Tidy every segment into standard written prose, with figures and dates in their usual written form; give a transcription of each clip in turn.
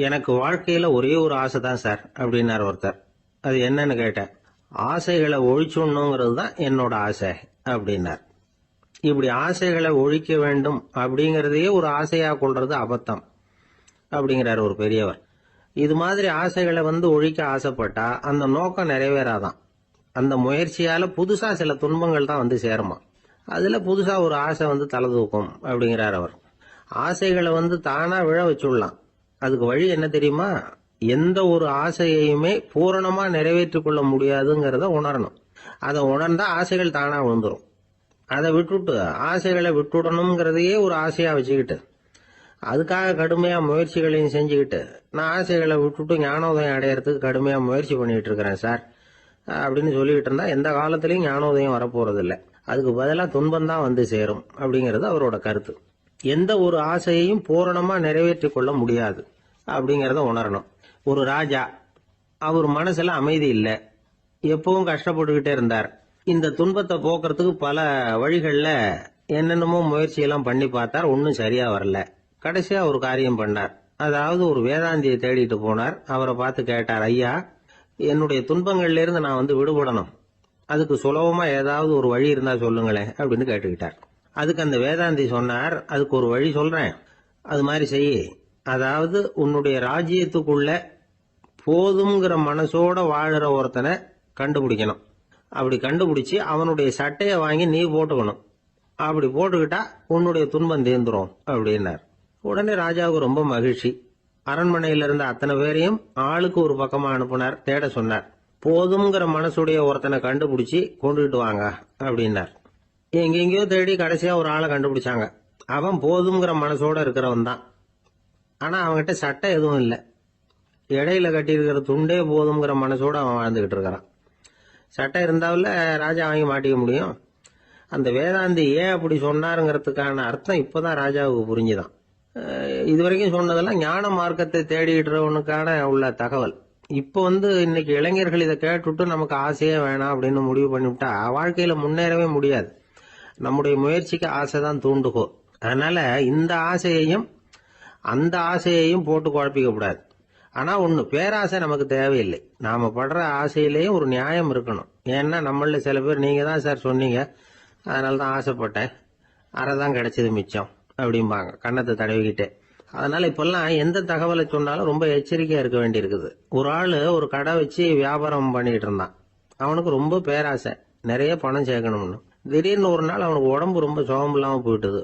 எனக்கு வாழ்க்கையில ஒரே ஒரு ஆசை தான் சார் அப்படின்னார் ஒருத்தர். அது என்னன்னு கேட்டேன். ஆசைகளை ஒழிச்சுடணுங்கிறது தான் என்னோட ஆசை அப்படின்னார். இப்படி ஆசைகளை ஒழிக்க வேண்டும் அப்படிங்கறதையே ஒரு ஆசையா கொள்றது அபத்தம் அப்படிங்கிறார் ஒரு பெரியவர். இது மாதிரி ஆசைகளை ஒழிக்க ஆசைப்பட்டா அந்த நோக்கம் நிறைவேறாதான். அந்த முயற்சியால புதுசா சில துன்பங்கள் தான் சேருமா. அதுல புதுசா ஒரு ஆசை தலை தூக்கும் அப்படிங்கிறார் அவர். ஆசைகளை தானா விழ வச்சுடலாம். அதுக்கு வழி என்ன தெரியுமா? எந்த ஒரு ஆசையையுமே பூரணமா நிறைவேற்றிக் கொள்ள முடியாதுங்கிறத உணரணும். அதை உணர்ந்தா ஆசைகள் தானா விழுந்துரும். அதை விட்டுட்டு ஆசைகளை விட்டுடணுங்கிறதையே ஒரு ஆசையா வச்சுக்கிட்டு அதுக்காக கடுமையா முயற்சிகளையும் செஞ்சுக்கிட்டு நான் ஆசைகளை விட்டுட்டு ஞானோதயம் அடையறதுக்கு கடுமையா முயற்சி பண்ணிட்டு இருக்கிறேன் சார் அப்படின்னு சொல்லிக்கிட்டு இருந்தா எந்த காலத்திலையும் ஞானோதயம் வரப்போறது இல்லை. அதுக்கு பதிலா துன்பம் தான் சேரும் அப்படிங்கிறது அவரோட கருத்து. எந்த ஒரு ஆசையையும் பூரணமா நிறைவேற்றி கொள்ள முடியாது அப்படிங்கறத உணரணும். ஒரு ராஜா, அவர் மனசுல அமைதி இல்லை, எப்பவும் கஷ்டப்பட்டுக்கிட்டே இருந்தார். இந்த துன்பத்தை போக்குறதுக்கு பல வழிகள்ல என்னென்னமோ முயற்சியெல்லாம் பண்ணி பார்த்தார். ஒன்னும் சரியா வரல. கடைசியா ஒரு காரியம் பண்ணார். அதாவது ஒரு வேதாந்தியை தேடிட்டு போனார். அவரை பார்த்து கேட்டார், ஐயா, என்னுடைய துன்பங்கள்ல இருந்து நான் விடுபடணும், அதுக்கு சுலபமா ஏதாவது ஒரு வழி இருந்தா சொல்லுங்களேன் அப்படின்னு கேட்டுக்கிட்டார். அதுக்கு அந்த வேதாந்தி சொன்னார், அதுக்கு ஒரு வழி சொல்றேன், அது மாதிரி செய். அதாவது உன்னுடைய ராஜ்யத்துக்குள்ள போதுங்கிற மனசோட வாழற ஒருத்தனை கண்டுபிடிக்கணும். அப்படி கண்டுபிடிச்சு அவனுடைய சட்டையை வாங்கி நீ போட்டுக்கணும். அப்படி போட்டுக்கிட்டா உன்னுடைய துன்பம் தீர்ந்துரும் அப்படின்னார். உடனே ராஜாவுக்கு ரொம்ப மகிழ்ச்சி. அரண்மனையில இருந்த அத்தனை பேரையும் ஆளுக்கு ஒரு பக்கமா அனுப்புனார், தேட சொன்னார். போதுங்கிற மனசுடைய ஒருத்தனை கண்டுபிடிச்சி கொண்டுகிட்டு வாங்க அப்படின்னார். எங்கெங்கயோ தேடி கடைசியா ஒரு ஆளை கண்டுபிடிச்சாங்க. அவன் போதுங்கிற மனசோட இருக்கிறவன் தான். ஆனா அவன்கிட்ட சட்டை எதுவும் இல்லை. இடையில கட்டி இருக்கிற துண்டே போதுங்கிற மனசோட அவன் வாழ்ந்துகிட்டு இருக்கிறான். சட்டை இருந்தாவில் ராஜா வாங்கி மாட்டிக்க முடியும். அந்த வேதாந்தி ஏன் அப்படி சொன்னாருங்கிறதுக்கான அர்த்தம் இப்பதான் ராஜாவுக்கு புரிஞ்சுதான். இதுவரைக்கும் சொன்னதெல்லாம் ஞான மார்க்கத்தை தேடிடுறவனுக்கான உள்ள தகவல். இப்ப இன்னைக்கு இளைஞர்கள் இதை கேட்டுட்டு நமக்கு ஆசையே வேணாம் அப்படின்னு முடிவு பண்ணிவிட்டா வாழ்க்கையில முன்னேறவே முடியாது. நம்முடைய முயற்சிக்கு ஆசைதான் தூண்டுகோ. அதனால இந்த ஆசையையும் அந்த ஆசையையும் போட்டு குழப்பிக்க கூடாது. ஆனா ஒண்ணு, பேராசை நமக்கு தேவையில்லை. நாம படுற ஆசையிலேயும் ஒரு நியாயம் இருக்கணும். ஏன்னா நம்மள சில பேர், நீங்க தான் சார் சொன்னீங்க, அதனாலதான் ஆசைப்பட்டேன், அரைதான் கிடைச்சது மிச்சம் அப்படிம்பாங்க கன்னத்தை தடவிக்கிட்டே. அதனால இப்பெல்லாம் எந்த தகவலை சொன்னாலும் ரொம்ப எச்சரிக்கையா இருக்க வேண்டி இருக்குது. ஒரு ஆளு ஒரு கடை வச்சு வியாபாரம் பண்ணிட்டு இருந்தான். அவனுக்கு ரொம்ப பேராசை, நிறைய பணம் சேர்க்கணும்னு. திடீர்னு ஒரு நாள் அவனுக்கு உடம்பு ரொம்ப சுகம் இல்லாம போயிட்டுது.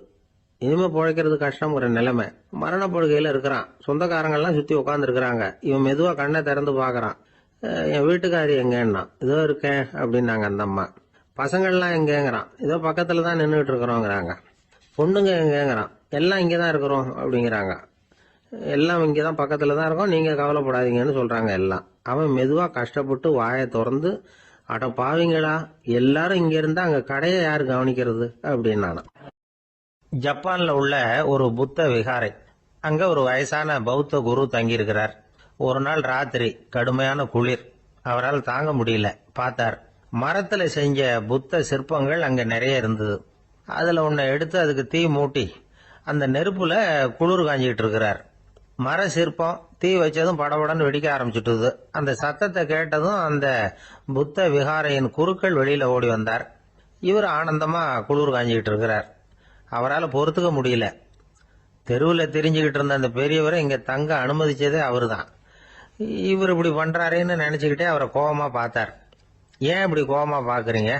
இனிமே பிழைக்கிறது கஷ்டம்ங்கிற நிலைமை. மரணப்படுகையில இருக்கிறான். சொந்தக்காரங்கெல்லாம் சுத்தி உட்கார்ந்து இருக்கிறாங்க. இவன் மெதுவா கண்ணை திறந்து பாக்குறான். என் வீட்டுக்காரி எங்கன்னா, இதோ இருக்கேன் அப்படின்னாங்க அந்த அம்மா. பசங்கள்லாம் எங்கேங்கிறான். இதோ பக்கத்துலதான் நின்றுட்டு இருக்கிறோங்கிறாங்க. பொண்ணுங்க எங்கேங்கிறான். எல்லாம் இங்கதான் இருக்கிறோம் அப்படிங்கிறாங்க. எல்லாம் இங்கதான் பக்கத்துலதான் இருக்கோம், நீங்க கவலைப்படாதீங்கன்னு சொல்றாங்க எல்லாம். அவன் மெதுவா கஷ்டப்பட்டு வாயை திறந்து, அட பாவிங்களா, எல்லாரும் இங்க இருந்தா அங்க கடையை யாரு கவனிக்கிறது அப்படின்னானா. ஜப்பான்ல உள்ள ஒரு புத்த விகாரை. அங்க ஒரு வயசான பௌத்த குரு தங்கியிருக்கிறார். ஒரு நாள் ராத்திரி கடுமையான குளிர். அவரால் தாங்க முடியல. பார்த்தார், மரத்துல செஞ்ச புத்த சிற்பங்கள் அங்க நிறைய இருந்தது. அதுல ஒன்ன எடுத்து அதுக்கு தீ மூட்டி அந்த நெருப்புல குளிர் காஞ்சிட்டு இருக்கிறார். மர சிற்பம் தீ வச்சதும் படபடன்னு வெடிக்க ஆரம்பிச்சுட்டுது. அந்த சத்தத்தை கேட்டதும் அந்த புத்த விகாரையின் குருக்கள் வெளியில ஓடி வந்தார். இவர் ஆனந்தமா குளிர் காஞ்சிக்கிட்டு இருக்கிறார். அவரால் பொறுத்துக்க முடியல. தெருவில் தெரிஞ்சுக்கிட்டு இருந்த அந்த பெரியவரை இங்க தங்க அனுமதிச்சதே அவரு தான். இவர் இப்படி பண்றாருன்னு நினைச்சுக்கிட்டே அவரை கோபமா பார்த்தார். ஏன் இப்படி கோபமா பாக்குறீங்க,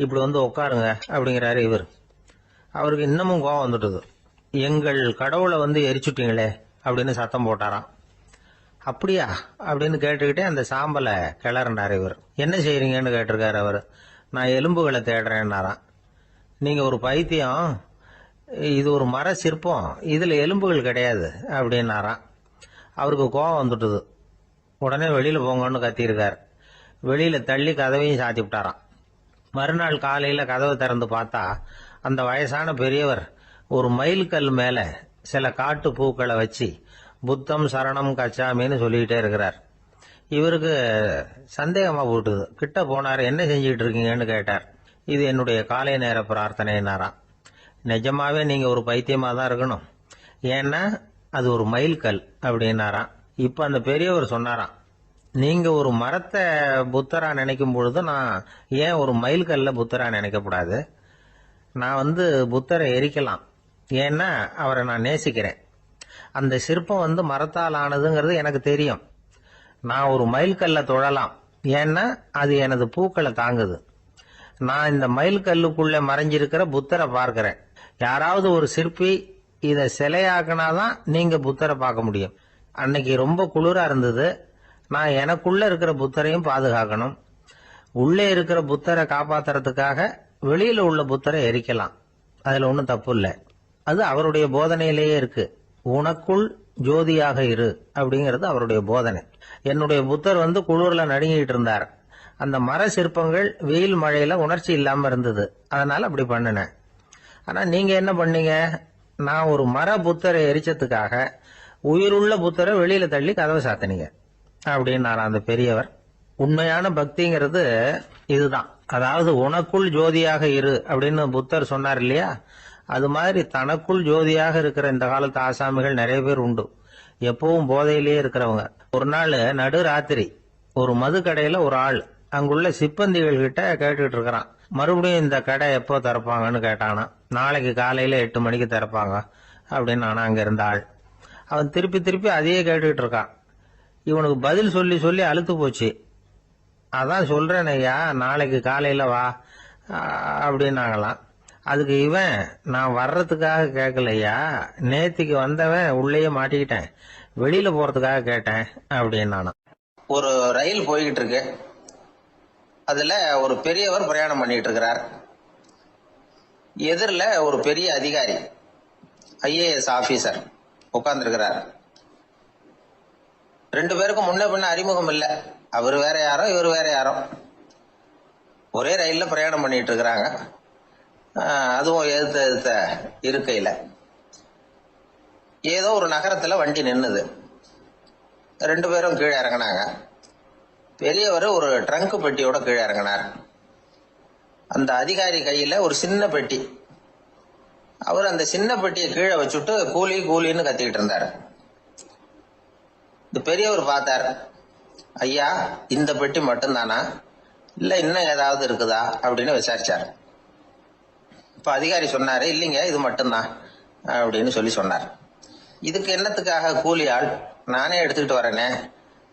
இப்படி உட்காருங்க அப்படிங்கிறாரு இவர். அவருக்கு இன்னமும் கோபம் வந்துட்டுது. எங்கள் கடவுளை எரிச்சுட்டீங்களே அப்படின்னு சத்தம் போட்டாராம். அப்படியா அப்படின்னு கேட்டுக்கிட்டே அந்த சாம்பலை கிளறினார் இவர். என்ன செய்யறீங்கன்னு கேட்டிருக்காரு அவர். நான் எலும்புகளை தேடுறேன்னாராம். நீங்க ஒரு பைத்தியம், இது ஒரு மர சிற்பம், இதுல எலும்புகள் கிடையாது அப்படின்னாராம். அவருக்கு கோபம் வந்துட்டுது. உடனே வெளியில போங்கன்னு கத்தியிருக்காரு. வெளியில தள்ளி கதவையும் சாத்தி விட்டாராம். மறுநாள் காலையில கதவை திறந்து பார்த்தா அந்த வயசான பெரியவர் ஒரு மைல்கல் மேல சில காட்டு பூக்களை வச்சு புத்தம் சரணம் கச்சாமின்னு சொல்லிக்கிட்டே இருக்கிறார். இவருக்கு சந்தேகமா போட்டுது. கிட்ட போனார். என்ன செஞ்சுக்கிட்டு இருக்கீங்கன்னு கேட்டார். இது என்னுடைய காலை நேர பிரார்த்தனைனாராம். நிஜமாவே நீங்க ஒரு பைத்தியமா தான் இருக்கணும், ஏன்னா அது ஒரு மைல்கல் அப்படின்னாராம். இப்ப அந்த பெரியவர் சொன்னாராம், நீங்க ஒரு மரத்தை புத்தரா நினைக்கும் பொழுது நான் ஏன் ஒரு மைல்கல்ல புத்தரா நினைக்கக்கூடாது? நான் புத்தரை எரிக்கலாம், ஏன்னா அவரை நான் நேசிக்கிறேன். அந்த சிற்பம் மரத்தால் ஆனதுங்கிறது எனக்கு தெரியும். நான் ஒரு மைல்கல்ல தொழலாம், ஏன்னா அது எனது பூக்களை தாங்குது. நான் இந்த மைல்கல்லுக்குள்ள மறைஞ்சிருக்கிற புத்தரை பார்க்கிறேன். யாராவது ஒரு சிற்பி இதை சிலையாக்குனாதான் நீங்க புத்தரை பார்க்க முடியும். அன்னைக்கு ரொம்ப குளிரா இருந்தது. நான் எனக்குள்ள இருக்கிற புத்தரையும் பாதுகாக்கணும். உள்ளே இருக்கிற புத்தரை காப்பாத்துறதுக்காக வெளியில உள்ள புத்தரை எரிக்கலாம். அதுல ஒன்றும் தப்பு இல்லை. அது அவருடைய போதனையிலேயே இருக்கு. உனக்குள் ஜோதியாக இரு அப்படிங்கிறது அவருடைய போதனை. என்னுடைய புத்தர் குளிர்ல நடுங்கிட்டு இருந்தார். அந்த மர சிற்பங்கள் வெயில் மழையில உணர்ச்சி இல்லாம இருந்தது, அதனால அப்படி பண்ணினேன். ஆனா நீங்க என்ன பண்ணீங்க? நான் ஒரு மர புத்தரை எரிச்சதுக்காக உயிருள்ள புத்தரை வெளியில தள்ளி கதவை சாத்தினீங்க அப்படின்னாரா அந்த பெரியவர். உண்மையான பக்திங்கிறது இதுதான். அதாவது உனக்குள் ஜோதியாக இரு அப்படின்னு புத்தர் சொன்னார் இல்லையா, அது மாதிரி தனக்குள் ஜோதியாக இருக்கிற இந்த காலத்து ஆசாமிகள் நிறைய பேர் உண்டு. எப்பவும் போதையிலேயே இருக்கிறவங்க. ஒரு நாள் நடு ராத்திரி ஒரு மது கடையில ஒரு ஆள் அங்குள்ள சிப்பந்திகள் கிட்ட கேட்டுட்டு இருக்கிறான். மறுபடியும் இந்த கடை எப்போ திறப்பாங்கன்னு கேட்டானா. நாளைக்கு காலையில 8 மணிக்கு திறப்பாங்க அப்படின்னு நானா அங்க இருந்த ஆள். அவன் திருப்பி திருப்பி அதையே கேட்டுக்கிட்டு இருக்கான். இவனுக்கு பதில் சொல்லி சொல்லி அழுத்து போச்சு. அதான் சொல்றேன் ஐயா, நாளைக்கு காலையில வா அப்படின்னாங்களாம். அதுக்கு இவன், நான் வர்றதுக்காக கேட்கலையா, நேத்திக்கு வந்தவன் உள்ளேயே மாட்டிக்கிட்டேன், வெளியில போறதுக்காக கேட்டேன் அப்படின்னானா. ஒரு ரயில் போய்கிட்டு இருக்கு. அதுல ஒரு பெரியவர் பிரயாணம் பண்ணிட்டு இருக்கிறார். எதிரில் ஒரு பெரிய அதிகாரி, IAS ஆபீசர் உட்கார்ந்து இருக்கிறார். 2 பேருக்கும் முன்ன பின்ன அறிமுகம் இல்லை. அவர் வேற யாரோ, இவர் வேற யாரோ. ஒரே ரயில்ல பிரயாணம் பண்ணிட்டு இருக்கிறாங்க. அதுவும் எதிர்த்த இருக்கையில ஏதோ ஒரு நகரத்துல வண்டி நின்னுது. 2 பேரும் கீழே இறங்கினாங்க. பெரியவர் ஒரு ட்ரங்க் பெட்டியோட கீழே இறங்கினார். அந்த அதிகாரி கையில ஒரு சின்ன பெட்டி. அவர் அந்த சின்ன பெட்டியை கீழே வச்சுட்டு கூலி கூலின்னு கத்திக்கிட்டு இருந்தார். இந்த பெரியவர் பார்த்தார். ஐயா, இந்த பெட்டி மட்டும்தானா, இல்ல இன்னும் ஏதாவது இருக்குதா அப்படின்னு விசாரிச்சார். இப்ப அதிகாரி சொன்னாரு, இல்லைங்க இது மட்டும்தான் அப்படின்னு சொன்னார். இதுக்கு என்னத்துக்காக கூலி ஆள், நானே எடுத்துக்கிட்டு வரேனே,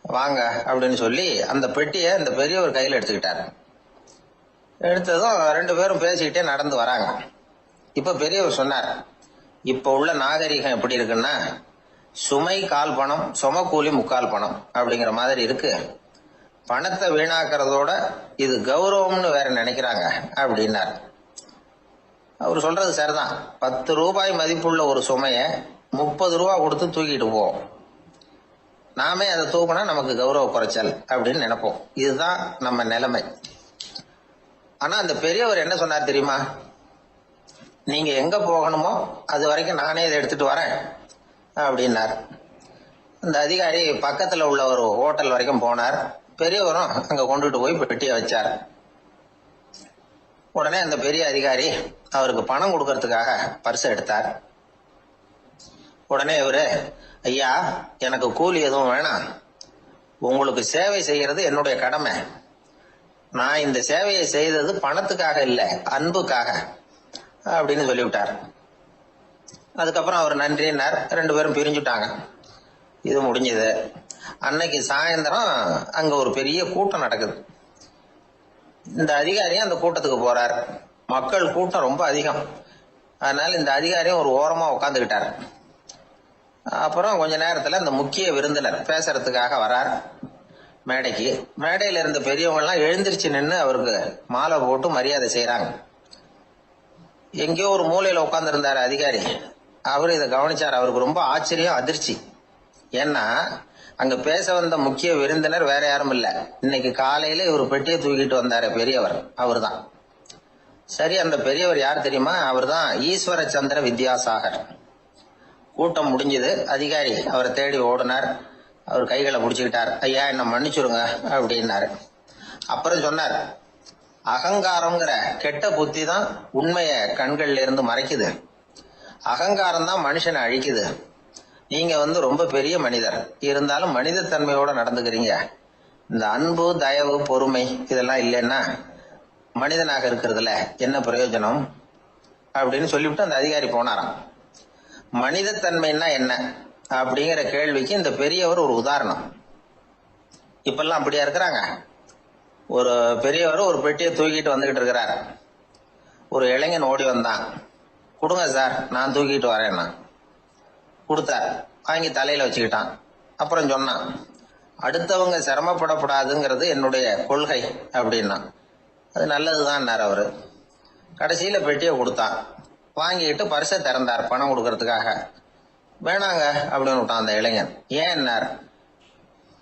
வாங்க அப்படின்னு சொல்லி அந்த பெட்டியை இந்த பெரியவர் கையில் எடுத்துக்கிட்டார். எடுத்ததும் 2 பேரும் பேசிக்கிட்டே நடந்து வராங்க. இப்ப பெரியவர் சொன்னார், இப்ப உள்ள நாகரிகம் எப்படி இருக்குன்னா, சுமை கால் பணம், சும கூலி முக்கால் பணம் அப்படிங்கிற மாதிரி இருக்கு. பணத்தை வீணாக்கிறதோட இது கௌரவம்னு வேற நினைக்கிறாங்க அப்படின்னார். அவர் சொல்றது சரிதான். 10 ரூபாய் மதிப்புள்ள ஒரு சுமைய 30 ரூபா கொடுத்து தூக்கிட்டு போவோம். நாமே அதை தூக்கினா நமக்கு கௌரவ குறைச்சல் அப்படின்னு நினைப்போம். இதுதான் நம்ம நிலைமை. ஆனா அந்த பெரியவர் என்ன சொன்னார் தெரியுமா? நீங்க எங்க போகணுமோ அது வரைக்கும் நானே இதை எடுத்துட்டு வரேன் அப்படின்னார். அந்த அதிகாரி பக்கத்துல உள்ள ஒரு ஹோட்டல் வரைக்கும் போனார். பெரியவரும் அங்க கொண்டுட்டு போய் பெட்டியை வச்சார். உடனே அந்த பெரிய அதிகாரி அவருக்கு பணம் கொடுக்கறதுக்காக பர்ஸ் எடுத்தார். உடனே இவரு, ஐயா எனக்கு கூலி எதுவும் வேணாம், உங்களுக்கு சேவை செய்யறது என்னுடைய கடமை. நான் இந்த சேவையை செய்தது பணத்துக்காக இல்ல, அன்புக்காக அப்படின்னு சொல்லிவிட்டார். அதுக்கப்புறம் அவர் நன்றினார். 2 பேரும் பிரிஞ்சுட்டாங்க. இது முடிஞ்சது. அன்னைக்கு சாயந்தரம் அங்க ஒரு பெரிய கூட்டம் நடக்குது. இந்த அதிகாரியும் அந்த கூட்டத்துக்கு போறார். மக்கள் கூட்டம் ரொம்ப அதிகம். அதனால இந்த அதிகாரியும் ஒரு ஓரமா உட்காந்துக்கிட்டார். அப்புறம் கொஞ்ச நேரத்துல இந்த முக்கிய விருந்தினர் பேசுறதுக்காக வரார் மேடைக்கு. மேடையில இருந்த பெரியவங்க எல்லாம் எழுந்திருச்சு நின்று அவருக்கு மாலை போட்டு மரியாதை செய்யறாங்க. எங்கேயோ ஒரு மூலையில உட்கார்ந்து இருந்தாரு அதிகாரி. அவரு இதை கவனிச்சார். அவருக்கு ரொம்ப ஆச்சரியம், அதிர்ச்சி. ஏன்னா அங்க பேச வந்த முக்கிய விருந்தினர் வேற யாரும் இல்ல, இன்னைக்கு காலையில இவர் பெட்டியை தூக்கிட்டு வந்தாரு பெரியவர், அவர் தான். சரி, அந்த பெரியவர் யார் தெரியுமா? அவர் தான் ஈஸ்வர சந்திர வித்யாசாகர். கூட்டம் முடிஞ்சது. அதிகாரி அவரை தேடி ஓடினார். அவர் கைகளை பிடிச்சுக்கிட்டார். ஐயா என்ன மன்னிச்சுருங்க அப்படின்னாரு. அப்புறம் சொன்னார், அகங்காரம்ங்கிற கெட்ட புத்தி தான் உண்மைய கண்கள்ல இருந்து மறைக்குது. அகங்காரம் தான் மனுஷனை அழிக்குது. நீங்க ரொம்ப பெரிய மனிதர், இருந்தாலும் மனித தன்மையோட நடந்துக்கிறீங்க. இந்த அன்பு, தயவு, பொறுமை இதெல்லாம் இல்லைன்னா மனிதனாக இருக்கிறதுல என்ன பிரயோஜனம் அப்படின்னு சொல்லிவிட்டு அந்த அதிகாரி போனாராம். மனிதத்தன்மைன்னா என்ன அப்படிங்கிற கேள்விக்கு இந்த பெரியவர் ஒரு உதாரணம். இப்பெல்லாம் அப்படியா இருக்கிறாங்க? ஒரு பெரியவர் ஒரு பெட்டியை தூக்கிட்டு வந்துகிட்டு இருக்கிறார். ஒரு இளைஞன் ஓடி வந்தான். கொடுங்க சார், நான் தூக்கிட்டு வரேன்னா. கொடுத்தார். வாங்கி தலையில வச்சுக்கிட்டான். அப்புறம் சொன்னான், அடுத்தவங்க சிரமப்படக்கூடாதுங்கிறது என்னுடைய கொள்கை அப்படின்னா. அது நல்லதுதான் அவரு. கடைசியில பெட்டியை கொடுத்தான். வாங்கிட்டு பர்ஸை திறந்தார் பணம் கொடுக்கறதுக்காக. வேணாங்க அப்படின்னு விட்டான் அந்த இளைஞன். ஏன்?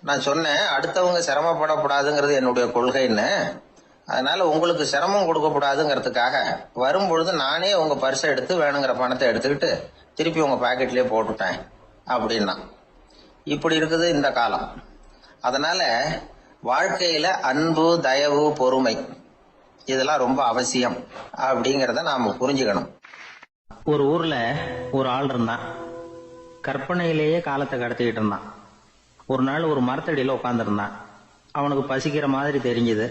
நான் சொன்னேன் அடுத்தவங்க சிரமப்படக்கூடாதுங்கிறது என்னுடைய கொள்கைன்னு. அதனால உங்களுக்கு சிரமம் கொடுக்கக்கூடாதுங்கிறதுக்காக வரும்பொழுது நானே உங்க பர்ஸை எடுத்து வேணுங்கிற பணத்தை எடுத்துக்கிட்டு திருப்பி உங்க பாக்கெட்லயே போட்டுட்டேன் அப்படின்னா. இப்படி இருக்குது இந்த காலம். அதனால வாழ்க்கையில அன்பு, தயவு, பொறுமை இதெல்லாம் ரொம்ப அவசியம் அப்படிங்கறத நாம புரிஞ்சுக்கணும். ஒரு ஊர்ல ஒரு ஆள் இருந்தான். கற்பனையிலேயே காலத்தை கடத்திக்கிட்டு இருந்தான். ஒரு நாள் ஒரு மரத்தடியில உட்காந்துருந்தான். அவனுக்கு பசிக்கிற மாதிரி தெரிஞ்சது.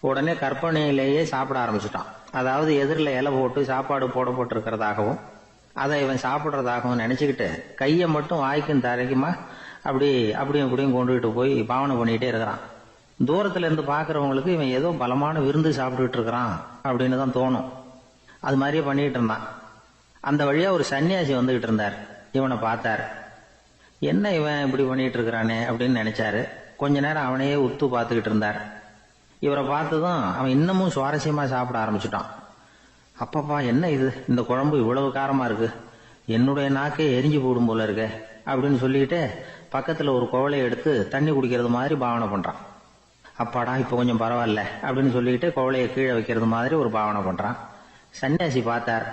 உடனே கற்பனையிலேயே சாப்பிட ஆரம்பிச்சுட்டான். அதாவது எதிரில் இலை போட்டு சாப்பாடு போடப்பட்டிருக்கிறதாகவும் அதை இவன் சாப்பிட்றதாகவும் நினைச்சுக்கிட்டு கையை மட்டும் வாய்க்கும் தரைக்குமா அப்படியும் இப்படியும் கொண்டுகிட்டு போய் பாவனை பண்ணிக்கிட்டே இருக்கிறான். தூரத்துல இருந்து பாக்குறவங்களுக்கு இவன் ஏதோ பலமான விருந்து சாப்பிட்டுட்டு இருக்கிறான் அப்படின்னு தான் தோணும். அது மாதிரியே பண்ணிட்டு இருந்தான். அந்த வழியா ஒரு சன்னியாசி வந்துகிட்டு இருந்தார். இவனை பார்த்தார். என்ன இவன் இப்படி பண்ணிட்டு இருக்கிறானே அப்படின்னு நினைச்சாரு. கொஞ்ச நேரம் அவனையே உத்து பார்த்துக்கிட்டு இருந்தார். இவரை பார்த்ததும் அவன் இன்னமும் சுவாரஸ்யமா சாப்பிட ஆரம்பிச்சுட்டான். அப்பப்பா, என்ன இது, இந்த குழம்பு இவ்வளவு காரமா இருக்கு, என்னுடைய நாக்கே எரிஞ்சு போடும் போல இருக்கு அப்படின்னு சொல்லிட்டு பக்கத்துல ஒரு குவளையை எடுத்து தண்ணி குடிக்கிறது மாதிரி பாவனை பண்றான். அப்பாடா, இப்ப கொஞ்சம் பரவாயில்ல அப்படின்னு சொல்லிட்டு குவளையை கீழே வைக்கிறது மாதிரி ஒரு பாவனை பண்றான். சன்னியாசி பார்த்தார்.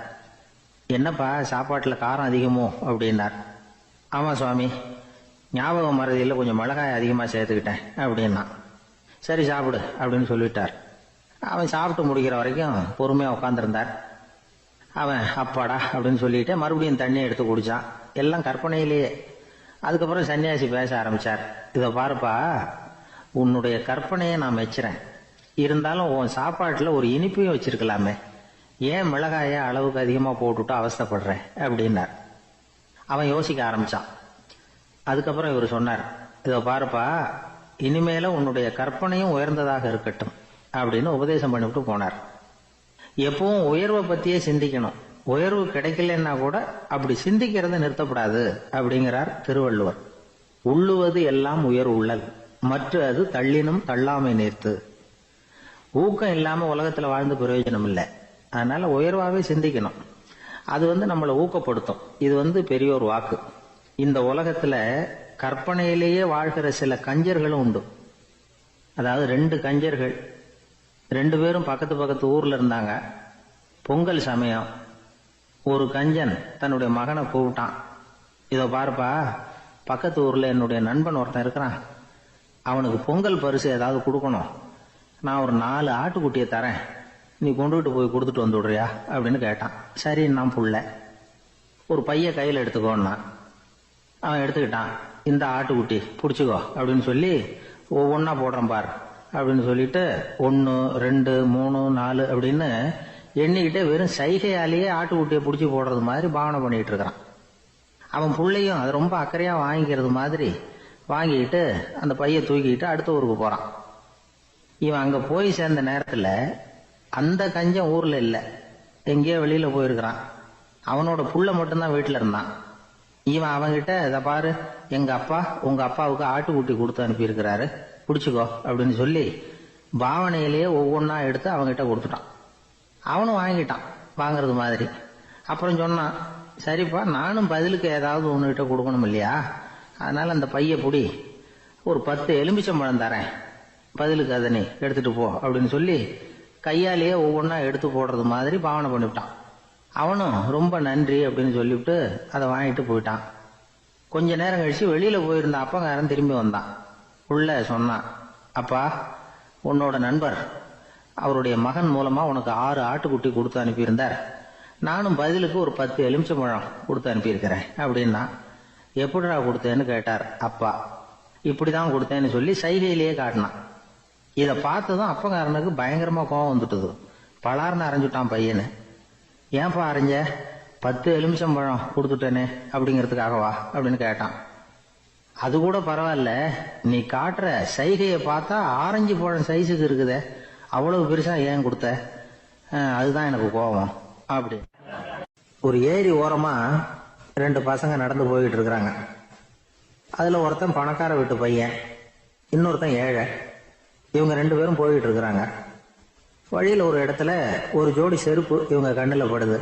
என்னப்பா, சாப்பாட்டுல காரம் அதிகமோ அப்படின்னார். ஆமா சுவாமி, ஞாபகம் மறதியில் கொஞ்சம் மிளகாய் அதிகமா சேர்த்துக்கிட்டேன் அப்படின்னா. சரி சாப்பிடு அப்படின்னு சொல்லிட்டார். அவன் சாப்பிட்டு முடிக்கிற வரைக்கும் பொறுமையா உட்காந்துருந்தார். அவன் அப்பாடா அப்படின்னு சொல்லிட்டு மறுபடியும் தண்ணி எடுத்து குடிச்சான். எல்லாம் கற்பனையிலேயே. அதுக்கப்புறம் சன்னியாசி பேச ஆரம்பிச்சார். இதை பாருப்பா, உன்னுடைய கற்பனையை நான் மெச்சுறேன். இருந்தாலும் உன் சாப்பாட்டுல ஒரு இனிப்பையும் வச்சிருக்கலாமே, ஏன் மிளகாய அளவுக்கு அதிகமா போட்டுட்டு அவஸ்தைப்படுறேன் அப்படின்னார். அவன் யோசிக்க ஆரம்பிச்சான். அதுக்கப்புறம் இவர் சொன்னார், இதை பாருப்பா, இனிமேல உன்னுடைய கற்பனையும் உயர்ந்ததாக இருக்கட்டும் அப்படின்னு உபதேசம் பண்ணிவிட்டு போனார். எப்பவும் உயர்வை பத்தியே சிந்திக்கணும். உயர்வு கிடைக்கலன்னா கூட அப்படி சிந்திக்கிறத நிறுத்தப்படாது அப்படிங்கிறார் திருவள்ளுவர். உள்ளுவது எல்லாம் உயர் உள்ளல், மற்ற அது தள்ளினும் தள்ளாமை நேர்த்து. ஊக்கம் இல்லாம உலகத்துல வாழ்ந்து பிரயோஜனம் இல்லை. அதனால உயர்வாவே சிந்திக்கணும். அது நம்மளை ஊக்கப்படுத்தும். இது பெரியோர் வாக்கு. இந்த உலகத்துல கற்பனையிலேயே வாழ்கிற சில கஞ்சர்களும் உண்டு. அதாவது 2 கஞ்சர்கள், 2 பேரும் பக்கத்து பக்கத்து ஊர்ல இருந்தாங்க. பொங்கல் சமயம். ஒரு கஞ்சன் தன்னுடைய மகனை கூப்பிட்டான். இதோ பாருப்பா, பக்கத்து ஊர்ல என்னுடைய நண்பன் ஒருத்தன் இருக்கிறான். அவனுக்கு பொங்கல் பரிசு ஏதாவது கொடுக்கணும். நான் ஒரு 4 ஆட்டுக்குட்டியை தரேன், நீ கொண்டுகிட்டு போய் கொடுத்துட்டு வந்துடுறியா அப்படின்னு கேட்டான். சரி, நான் புள்ள. ஒரு பைய கையில் எடுத்துக்கோன்னா அவன் எடுத்துக்கிட்டான். இந்த ஆட்டுக்குட்டி பிடிச்சிக்கோ அப்படின்னு சொல்லி ஒவ்வொன்னா போடுறேன் பார் அப்படின்னு சொல்லிட்டு 1, 2, 3, 4 அப்படின்னு எண்ணிக்கிட்டே வெறும் சைகையாலேயே ஆட்டுக்குட்டியை பிடிச்சி போடுறது மாதிரி பாவனை பண்ணிட்டு இருக்கிறான். அவன் பிள்ளையும் அது ரொம்ப அக்கறையா வாங்கிக்கிறது மாதிரி வாங்கிக்கிட்டு அந்த பைய தூக்கிட்டு அடுத்த ஊருக்கு போறான். இவன் அங்க போய் சேர்ந்த நேரத்துல அந்த கஞ்சன் ஊர்ல இல்ல, எங்கேயோ வெளியில போயிருக்கிறான். அவனோட புள்ள மட்டும்தான் வீட்டுல இருந்தான். இவன் அவன்கிட்ட, இதை பாரு, எங்க அப்பா உங்க அப்பாவுக்கு ஆட்டுக்குட்டி கொடுத்து அனுப்பியிருக்கிறாரு, பிடிச்சுக்கோ அப்படின்னு சொல்லி பாவனையிலேயே ஒவ்வொன்னா எடுத்து அவன்கிட்ட கொடுத்துட்டான். அவனும் வாங்கிட்டான் வாங்கறது மாதிரி. அப்புறம் சொன்னான், சரிப்பா, நானும் பதிலுக்கு ஏதாவது ஒன்னுகிட்ட கொடுக்கணும் இல்லையா, அதனால அந்த பைய புடி, ஒரு 10 எலுமிச்சம்பழம் தரேன், பதிலுக்கு அதை நீ எடுத்துட்டு போ அப்படின்னு சொல்லி கையாலேயே ஒவ்வொன்னா எடுத்து போடுறது மாதிரி பாவனை பண்ணிவிட்டான். அவனும் ரொம்ப நன்றி அப்படின்னு சொல்லிவிட்டு அதை வாங்கிட்டு போயிட்டான். கொஞ்ச நேரம் கழிச்சு வெளியில போயிருந்த அப்பங்காரன் திரும்பி வந்தான். உள்ள சொன்னான், அப்பா, உன்னோட நண்பர் அவருடைய மகன் மூலமா உனக்கு 6 ஆட்டுக்குட்டி கொடுத்து அனுப்பியிருந்தார். நானும் பதிலுக்கு ஒரு 10 எலுமிச்சம்பழம் கொடுத்து அனுப்பியிருக்கிறேன் அப்படின்னா. எப்படிடா கொடுத்தேன்னு கேட்டார் அப்பா. இப்படிதான் கொடுத்தேன்னு சொல்லி சைகையிலேயே காட்டினான். இதை பார்த்ததும் அப்பங்காரனுக்கு பயங்கரமா கோவம் வந்துட்டுது. பலார்னு அரைஞ்சுட்டான் பையனு. ஏன்பா அரைஞ்ச? 10 எலுமிச்சம்பழம் கொடுத்துட்டேனே அப்படிங்கிறதுக்காகவா அப்படின்னு கேட்டான். அது கூட பரவாயில்ல, நீ காட்டுற சைகையை பார்த்தா ஆரஞ்சு பழம் சைஸுக்கு இருக்குதே, அவ்வளவு பெருசா ஏன் கொடுத்த? அதுதான் எனக்கு கோபம் அப்படி. ஒரு ஏரி ஓரமா 2 பசங்க நடந்து போயிட்டு இருக்கிறாங்க. அதுல ஒருத்தன் பணக்கார வீட்டு பையன், இன்னொருத்தன் ஏழை. இவங்க 2 பேரும் போயிட்டு இருக்கிறாங்க. வழியில ஒரு இடத்துல ஒரு ஜோடி செருப்பு இவங்க கண்ணுல படுது.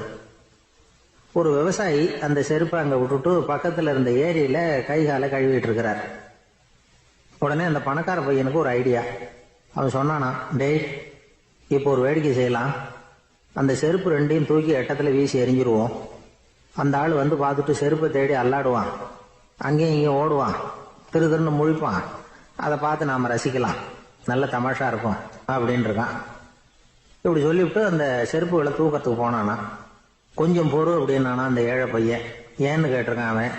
ஒரு விவசாயி அந்த செருப்பை அங்க விட்டுட்டு பக்கத்துல இருந்த ஏரியில கை காலை கழுவிட்டு இருக்கிறார். உடனே அந்த பணக்கார பையனுக்கு ஒரு ஐடியா. அவன் சொன்னானா, டேய், இப்போ ஒரு வேடிக்கை செய்யலாம். அந்த செருப்பு 2ஐயும் தூக்கி எட்டத்துல வீசி எரிஞ்சிருவோம். அந்த ஆள் வந்து பார்த்துட்டு செருப்பை தேடி அல்லாடுவான், அங்கேயும் இங்கேயும் ஓடுவான், திரு திருன்னு முழிப்பான். அதை பார்த்து நாம ரசிக்கலாம், நல்ல தமாஷா இருக்கும் அப்படின்னு இருக்கான். இப்படி சொல்லிவிட்டு அந்த செருப்புகளை தூக்கத்துக்கு போனானா. கொஞ்சம் பொறு அப்படின்னானா அந்த ஏழை பையன். ஏன்னு கேட்டிருக்கான் அவன்.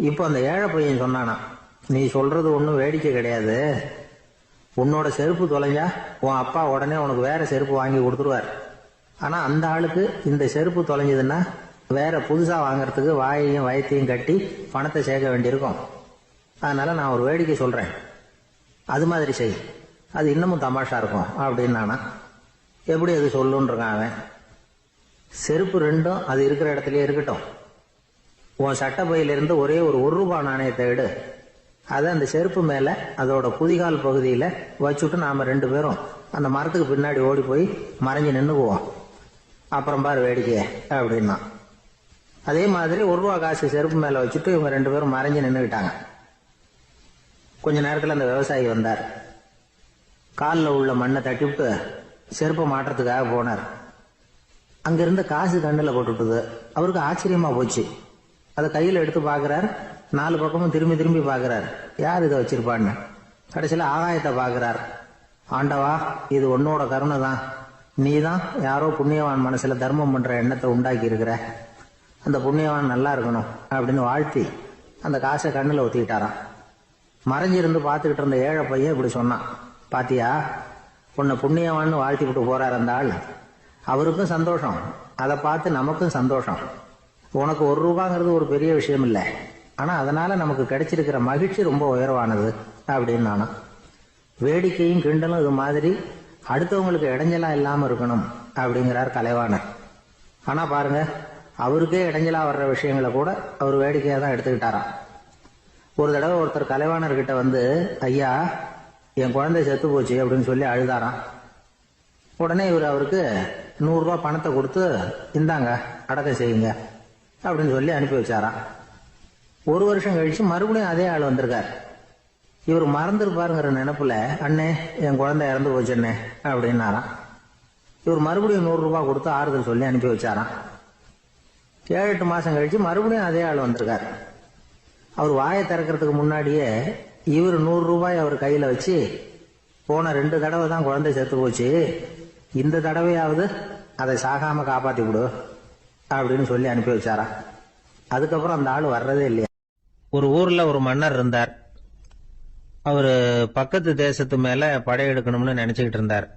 இப்போ அந்த ஏழை பையன் சொன்னானா, நீ சொல்றது ஒன்றும் வேடிக்கை கிடையாது. உன்னோட செருப்பு தொலைஞ்சா உன் அப்பா உடனே உனக்கு வேற செருப்பு வாங்கி கொடுத்துருவார். ஆனா அந்த ஆளுக்கு இந்த செருப்பு தொலைஞ்சதுன்னா வேற புதுசா வாங்கறதுக்கு வாயையும் வயத்தையும் கட்டி பணத்தை சேர்க்க வேண்டியிருக்கும். அதனால நான் ஒரு வேடிக்கை சொல்றேன், அது மாதிரி செய், அது இன்னமும் தமாஷா இருக்கும் அப்படின்னானா. எப்படி அது சொல்லுன்னு இருக்கான் அவன். செருப்பு 2ம் அது இருக்கிற இடத்துலயே இருக்கட்டும். உன் சட்டை பையிலிருந்து ஒரே ஒரு ரூபாய் நாணயத்தை எடு. அதை அந்த செருப்பு மேல அதோட குதிகால் பகுதியில வச்சுட்டு நாம 2 பேரும் அந்த மரத்துக்கு பின்னாடி ஓடி போய் மறைஞ்சு நின்னுக்குவோம். அப்புறம் பாரு வேடிக்கை அப்படின்னா. அதே மாதிரி 1 ரூபா காசு செருப்பு மேல வச்சுட்டு இவங்க 2 பேரும் மறைஞ்சு நின்னுக்கிட்டாங்க. கொஞ்ச நேரத்துல அந்த விவசாயி வந்தார். காலில் உள்ள மண்ணை தட்டிவிட்டு செருப்பை மாட்டுறதுக்காக போனார். அங்கிருந்த காசு கண்ணுல போட்டுட்டுது. அவருக்கு ஆச்சரியமா போச்சு. அதை கையில எடுத்து பாக்குறார். 4 பக்கமும் திரும்பி திரும்பி பாக்குறார், யார் இதை வச்சிருப்பான்னு. கடைசியில ஆகாயத்தை பாக்குறார். ஆண்டவா, இது உன்னோட கருணை தான். நீ தான் யாரோ புண்ணியவான் மனசுல தர்மம் பண்ற எண்ணத்தை உண்டாக்கி இருக்கிற. அந்த புண்ணியவான் நல்லா இருக்கணும் அப்படின்னு வாழ்த்தி அந்த காசை கண்ணுல ஒத்திக்கிட்டாராம். மறைஞ்சிருந்து பார்த்துக்கிட்டு இருந்த ஏழை பையன் இப்படி சொன்னான், பாத்தியா, உன்னை புண்ணியவான்னு வாழ்த்தி விட்டு போறார் அந்த ஆள். அவருக்கும் சந்தோஷம், அதை பார்த்து நமக்கும் சந்தோஷம். உனக்கு 1 ரூபாங்கிறது ஒரு பெரிய விஷயம் இல்லை, ஆனா அதனால நமக்கு கிடைச்சிருக்கிற மகிழ்ச்சி ரொம்ப உயர்வானது அப்படின்னு நானும். வேடிக்கையும் கிண்டலும் இது மாதிரி அடுத்தவங்களுக்கு இடைஞ்சலா இல்லாம இருக்கணும் அப்படிங்கிறார் கலைவாணர். ஆனா பாருங்க, அவருக்கே இடைஞ்சலா வர்ற விஷயங்களை கூட அவர் வேடிக்கையா தான் எடுத்துக்கிட்டாராம். ஒரு தடவை ஒருத்தர் கலைவாணர்கிட்ட வந்து, ஐயா, என் குழந்தை செத்து போச்சு அப்படின்னு சொல்லி அழுதாராம். உடனே இவர் அவருக்கு 100 ரூபாய் பணத்தை கொடுத்து, இந்தாங்க அடக்கம் செய்யுங்க அப்படின்னு சொல்லி அனுப்பி வச்சாராம். 1 வருஷம் கழிச்சு மறுபடியும் அதே ஆள் வந்திருக்கார். இவர் மறந்துருப்பாருங்கிற நினைப்புல, அண்ணே, என் குழந்தை இறந்து போச்சுண்ணே அப்படின்னாராம். இவர் மறுபடியும் 100 ரூபாய் கொடுத்து ஆறுதல் சொல்லி அனுப்பி வச்சாராம். 7-8 மாசம் கழிச்சு மறுபடியும் அதே ஆள் வந்திருக்கார். அவர் வாயை திறக்கிறதுக்கு முன்னாடியே இவர் 100 ரூபாய் அவர் கையில வச்சு, போன 2 தடவை தான் குழந்தை செத்து போச்சு, இந்த தடவையாவது அதை சாகாம காப்பாத்தி விடு அப்படின்னு சொல்லி அனுப்பி வச்சாராம். அதுக்கப்புறம் அந்த ஆள் வர்றதே இல்லையா. ஒரு ஊர்ல ஒரு மன்னர் இருந்தார். அவரு பக்கத்து தேசத்து மேல படையெடுக்கணும்னு நினைச்சுக்கிட்டு இருந்தார்.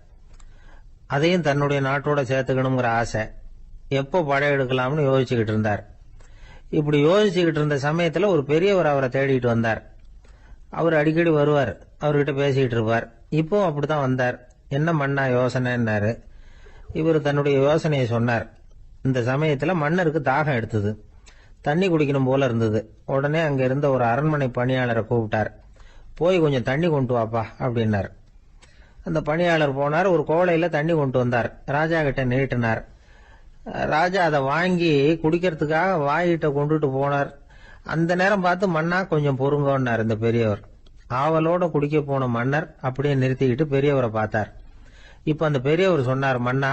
அதையும் தன்னுடைய நாட்டோட சேர்த்துக்கணுங்கிற ஆசை. எப்போ படையெடுக்கலாம்னு யோசிச்சுக்கிட்டு இருந்தார். இப்படி யோசிச்சுக்கிட்டு இருந்த சமயத்துல ஒரு பெரியவர் அவரை தேடிட்டு வந்தார். அவர் அடிக்கடி வருவார், அவர்கிட்ட பேசிக்கிட்டு இருப்பார். இப்போ அப்படித்தான் வந்தார். என்ன மன்னா யோசனைன்னாரு. இவர் தன்னுடைய யோசனையை சொன்னார். இந்த சமயத்துல மன்னருக்கு தாகம் எடுத்தது, தண்ணி குடிக்கணும் போல இருந்தது. உடனே அங்க இருந்த ஒரு அரண்மனை பணியாளரை கூப்பிட்டார். போய் கொஞ்சம் தண்ணி கொண்டு வாப்பா அப்படின்னார். அந்த பணியாளர் போனார். ஒரு கோலையில தண்ணி கொண்டு வந்தார். ராஜா கிட்ட நீட்டினார். ராஜா அதை வாங்கி குடிக்கிறதுக்காக வாய்கிட்ட கொண்டுட்டு போனார். அந்த நேரம் பார்த்து, மன்னா கொஞ்சம் பொறுங்கன்னார் இந்த பெரியவர். ஆவலோட குடிக்க போன மன்னர் அப்படியே நிறுத்திக்கிட்டு பெரியவரை பார்த்தார். இப்ப அந்த பெரியவர் சொன்னார், மன்னா,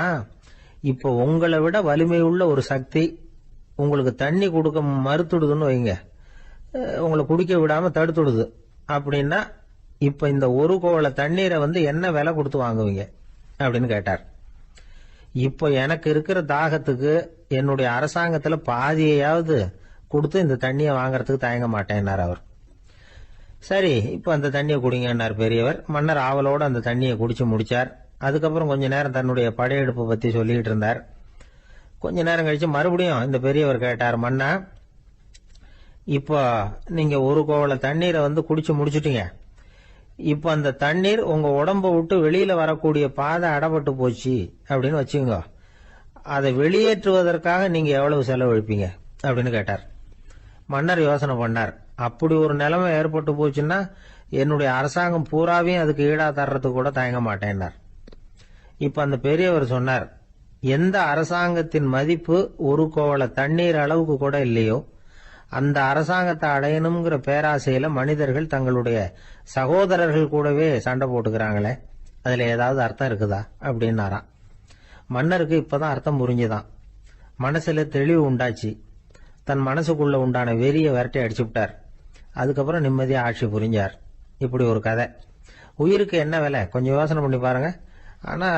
இப்ப உங்களை விட வலிமை உள்ள ஒரு சக்தி உங்களுக்கு தண்ணி கொடுக்க மறுத்துடுதுன்னு வைங்க, உங்களை குடிக்க விடாம தடுத்துடுது அப்படின்னா, இப்ப இந்த 1 கோவள தண்ணீரை என்ன விலை கொடுத்து வாங்குவீங்க அப்படின்னு கேட்டார். இப்ப எனக்கு இருக்கிற தாகத்துக்கு என்னுடைய அரசாங்கத்துல பாதியையாவது கொடுத்து இந்த தண்ணியை வாங்கறதுக்கு தயங்க மாட்டேன்னார் அவர். சரி, இப்ப அந்த தண்ணியை குடிங்கன்னார் பெரியவர். மன்னர் ஆவலோடு அந்த தண்ணியை குடிச்சு முடிச்சார். அதுக்கப்புறம் கொஞ்ச நேரம் தன்னுடைய படையெடுப்பு பத்தி சொல்லிட்டு இருந்தார். கொஞ்ச நேரம் கழிச்சு மறுபடியும் இந்த பெரியவர் கேட்டார், மன்னா, இப்போ நீங்க ஒரு கோவள தண்ணீரை குடிச்சு முடிச்சுட்டீங்க. இப்ப அந்த தண்ணீர் உங்க உடம்ப விட்டு வெளியில வரக்கூடிய பாதை அடப்பட்டு போச்சு அப்படின்னு வச்சுங்க. அதை வெளியேற்றுவதற்காக நீங்க எவ்வளவு செலவழிப்பீங்க அப்படின்னு கேட்டார். மன்னர் யோசனை பண்ணார். அப்படி ஒரு நிலைமை ஏற்பட்டு போச்சுன்னா என்னுடைய அரசாங்கம் பூராவையும் அதுக்கு ஈடா தர்றதுக்கு கூட தயங்க மாட்டேன்னார். இப்ப அந்த பெரியவர் சொன்னார், எந்த அரசாங்கத்தின் மதிப்பு ஒரு கோவள தண்ணீர் அளவுக்கு கூட இல்லையோ அந்த அரசாங்கத்தை அடையணுங்கிற பேராசையில மனிதர்கள் தங்களுடைய சகோதரர்கள் கூடவே சண்டை போட்டுக்கிறாங்களே, அதுல ஏதாவது அர்த்தம் இருக்குதா அப்படின்னாராம். மன்னருக்கு இப்பதான் அர்த்தம் புரிஞ்சுதான். மனசுல தெளிவு உண்டாச்சு. தன் மனசுக்குள்ள உண்டான வெறிய விரட்டி அடிச்சு விட்டார். அதுக்கப்புறம் நிம்மதியா ஆட்சி புரிஞ்சார். இப்படி ஒரு கதை. உயிருக்கு என்ன விலை கொஞ்சம் யோசனை பண்ணி பாருங்க. ஆனா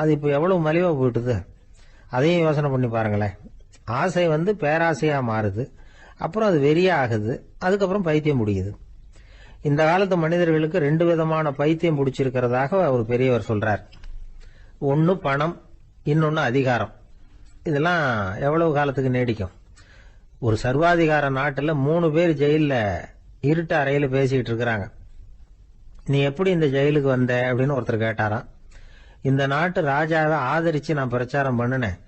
அது இப்ப எவ்வளவு மலிவா போயிட்டுது, அதையும் யோசனை பண்ணி பாருங்களேன். ஆசை பேராசையா மாறுது, அப்புறம் அது வெறியா ஆகுது, அதுக்கப்புறம் பைத்தியம் பிடிக்குது. இந்த காலத்து மனிதர்களுக்கு 2 விதமான பைத்தியம் பிடிச்சிருக்கிறதாக ஒரு பெரியவர் சொல்றார். ஒன்னு பணம், இன்னொன்னு அதிகாரம். இதெல்லாம் எவ்வளவு காலத்துக்கு நீடிக்கும்? ஒரு சர்வாதிகார நாட்டுல 3 பேர் ஜெயில இருட்டு அறையில பேசிக்கிட்டு இருக்கிறாங்க. நீ எப்படி இந்த ஜெயிலுக்கு வந்த அப்படின்னு ஒருத்தர் கேட்டாராம். இந்த நாட்டு ராஜாவை ஆதரிச்சு நான் பிரச்சாரம் பண்ணினேன்,